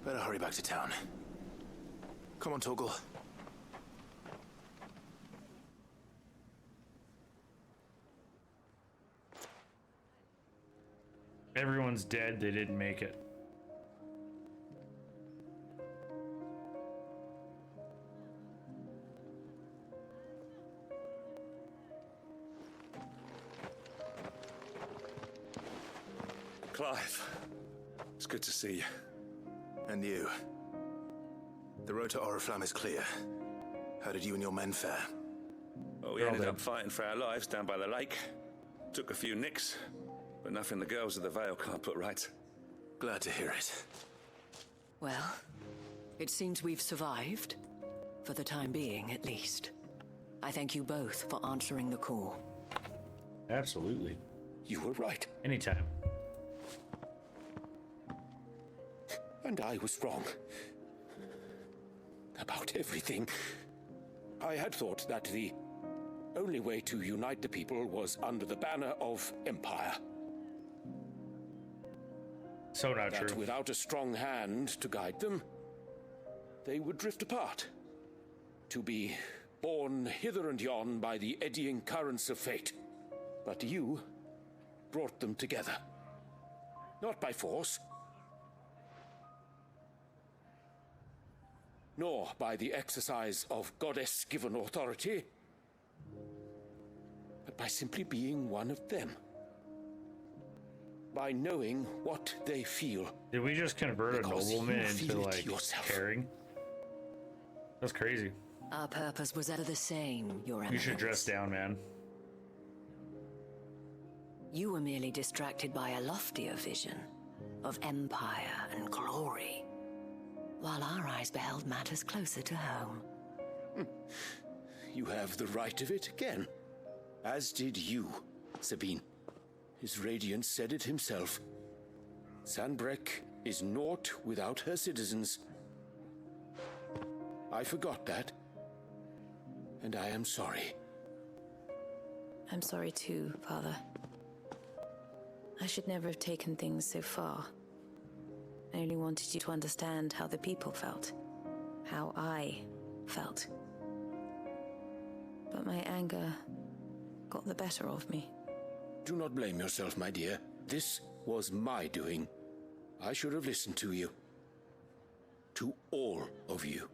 Better hurry back to town. Come on, Torgal. Everyone's dead. They didn't make it. Clive, it's good to see you. And you. The road to Oriflamme is clear. How did you and your men fare? Well, we ended up fighting for our lives down by the lake. Took a few nicks, but nothing the girls of the Vale can't put right. Glad to hear it. Well, it seems we've survived. For the time being, at least. I thank you both for answering the call. Absolutely. You were right. Anytime. And I was wrong. About everything. I had thought that the only way to unite the people was under the banner of Empire. So not that true. Without a strong hand to guide them, they would drift apart. To be borne hither and yon by the eddying currents of fate. But you brought them together. Not by force, nor by the exercise of goddess-given authority, but by simply being one of them. By knowing what they feel. Did we just convert a nobleman into, like, caring? That's crazy. Our purpose was ever the same, Your Eminence. You should dress down, man. You were merely distracted by a loftier vision of empire and glory, while our eyes beheld matters closer to home. You have the right of it again. As did you, Sabine. His radiance said it himself. Sanbreque is naught without her citizens. I forgot that. And I am sorry. I'm sorry too, Father. I should never have taken things so far. I only wanted you to understand how the people felt. How I felt. But my anger got the better of me. Do not blame yourself, my dear. This was my doing. I should have listened to you. To all of you.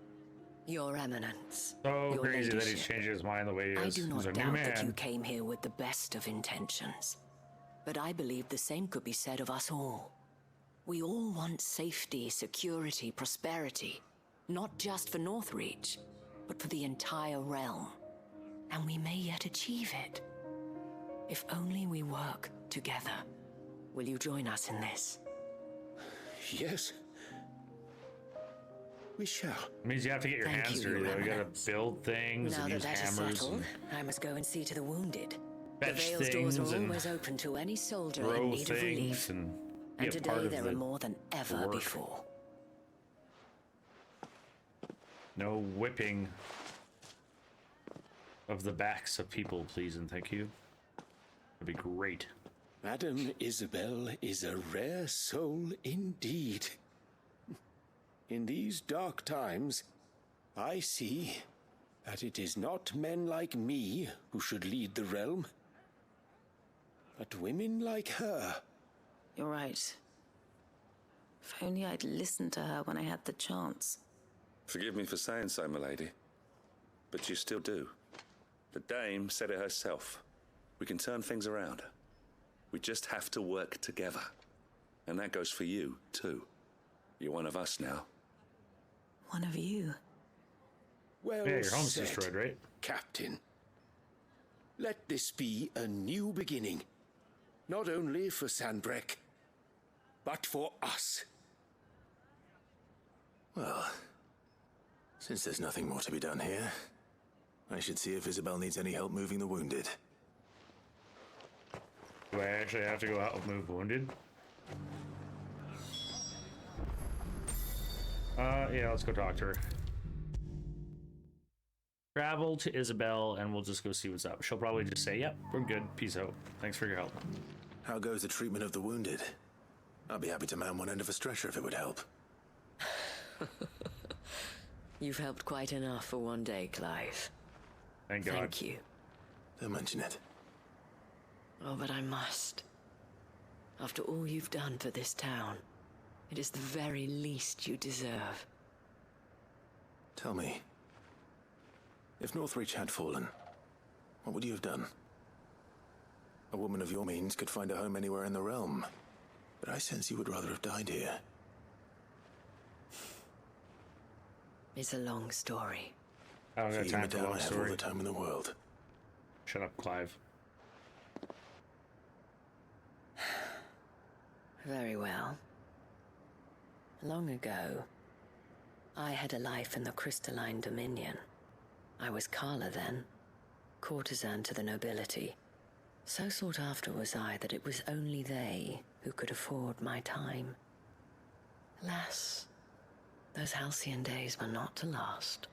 Your Eminence. So your crazy that he's ladyship. changing his mind the way he is. I do not He's a new doubt that you man. came here with the best of intentions. But I believe the same could be said of us all. We all want safety, security, prosperity. Not just for Northreach, but for the entire realm. And we may yet achieve it. If only we work together. Will you join us in this? Yes. We shall. It means you have to get your Thank hands you, dirty, Your though. You gotta Eminence. build things Now and that use that is hammers settled, and I must go and see to the wounded. The fetch Vale's doors things are and always open to any soldier in grow need of relief. things and be And a part today of there the are more than ever work. before. No whipping of the backs of people, please and thank you. That'd be great. Madame Isabelle is a rare soul indeed. In these dark times, I see that it is not men like me who should lead the realm, but women like her. You're right. If only I'd listened to her when I had the chance. Forgive me for saying so, milady, but you still do. The dame said it herself. We can turn things around. We just have to work together. And that goes for you, too. You're one of us now. One of you. Well Yeah, your home's said, destroyed, right? Captain. Let this be a new beginning. Not only for Sanbreque, but for us. Well, since there's nothing more to be done here, I should see if Isabelle needs any help moving the wounded. Do I actually have to go out and move wounded? Yeah, let's go talk to her. Travel to Isabelle and we'll just go see what's up. She'll probably just say, yep, we're good. Peace out. Thanks for your help. How goes the treatment of the wounded? I'll be happy to man one end of a stretcher if it would help. You've helped quite enough for one day, Clive. Thank God. Thank you. Don't mention it. Oh, but I must. After all you've done for this town, it is the very least you deserve. Tell me, if Northreach had fallen, what would you have done? A woman of your means could find a home anywhere in the realm, but I sense you would rather have died here. It's a long story. I don't got time for a long I have all story. the time in the world. Shut up, Clive. Very well. Long ago, I had a life in the crystalline dominion. I was Carla then, courtesan to the nobility. So sought after was I that it was only they who could afford my time. Alas, those halcyon days were not to last.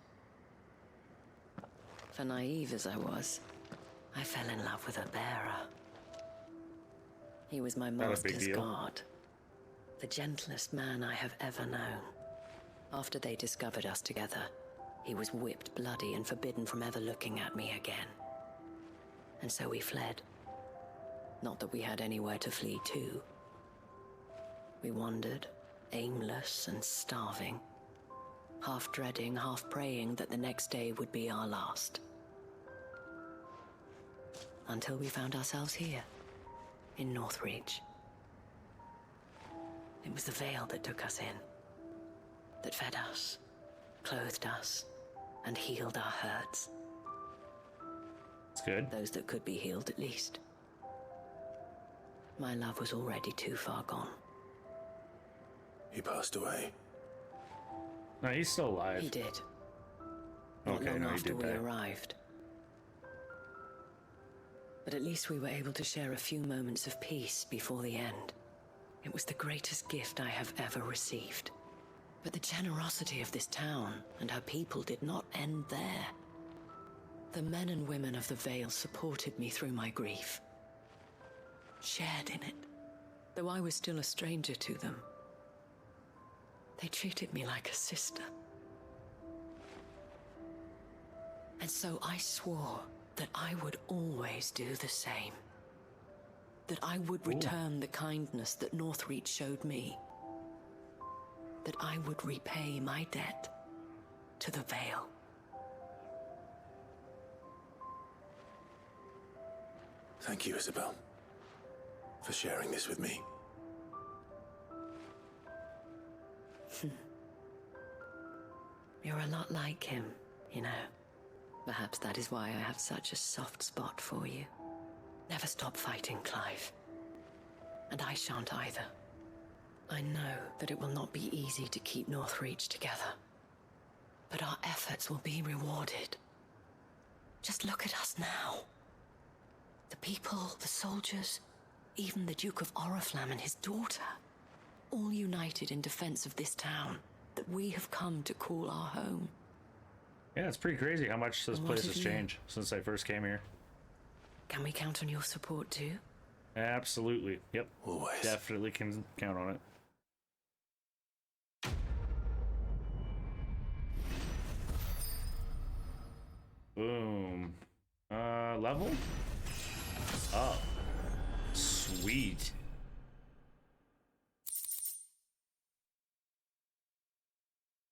For naive as I was, I fell in love with a bearer. He was my Not a big master's deal. guard, the gentlest man I have ever known. After they discovered us together, he was whipped bloody and forbidden from ever looking at me again. And so we fled. Not that we had anywhere to flee to. We wandered, aimless and starving, half dreading, half praying that the next day would be our last. Until we found ourselves here, in Northreach. It was the Vale that took us in, that fed us, clothed us, and healed our hurts. It's good. Those that could be healed, at least. My love was already too far gone. He passed away. No, he's still alive. He did. Okay, Not long no, he after did we die. arrived. But at least we were able to share a few moments of peace before the end. It was the greatest gift I have ever received. But the generosity of this town and her people did not end there. The men and women of the Vale supported me through my grief, shared in it, though I was still a stranger to them. They treated me like a sister. And so I swore that I would always do the same. That I would return the kindness that Northreach showed me. That I would repay my debt to the Vale. Thank you, Isabelle, for sharing this with me. You're a lot like him, you know. Perhaps that is why I have such a soft spot for you. Never stop fighting, Clive. And I shan't either. I know that it will not be easy to keep Northreach together. But our efforts will be rewarded. Just look at us now. The people, the soldiers, even the Duke of Oriflamme and his daughter, all united in defense of this town that we have come to call our home. Yeah, it's pretty crazy how much this And place what has of you? changed since I first came here. Can we count on your support too? Absolutely. Yep. Always. Definitely can count on it. Boom. Level? Oh. Sweet.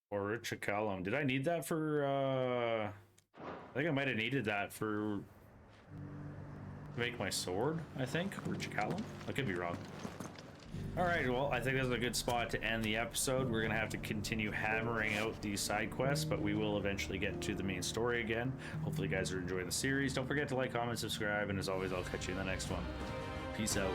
Or Chicalum. Did I need that for, I think I might have needed that for to make my sword, I think, or Chicalum. I could be wrong. All right, well, I think that's a good spot to end the episode. We're gonna have to continue hammering out these side quests, but we will eventually get to the main story again. Hopefully you guys are enjoying the series. Don't forget to like, comment, subscribe, and as always, I'll catch you in the next one. Peace out.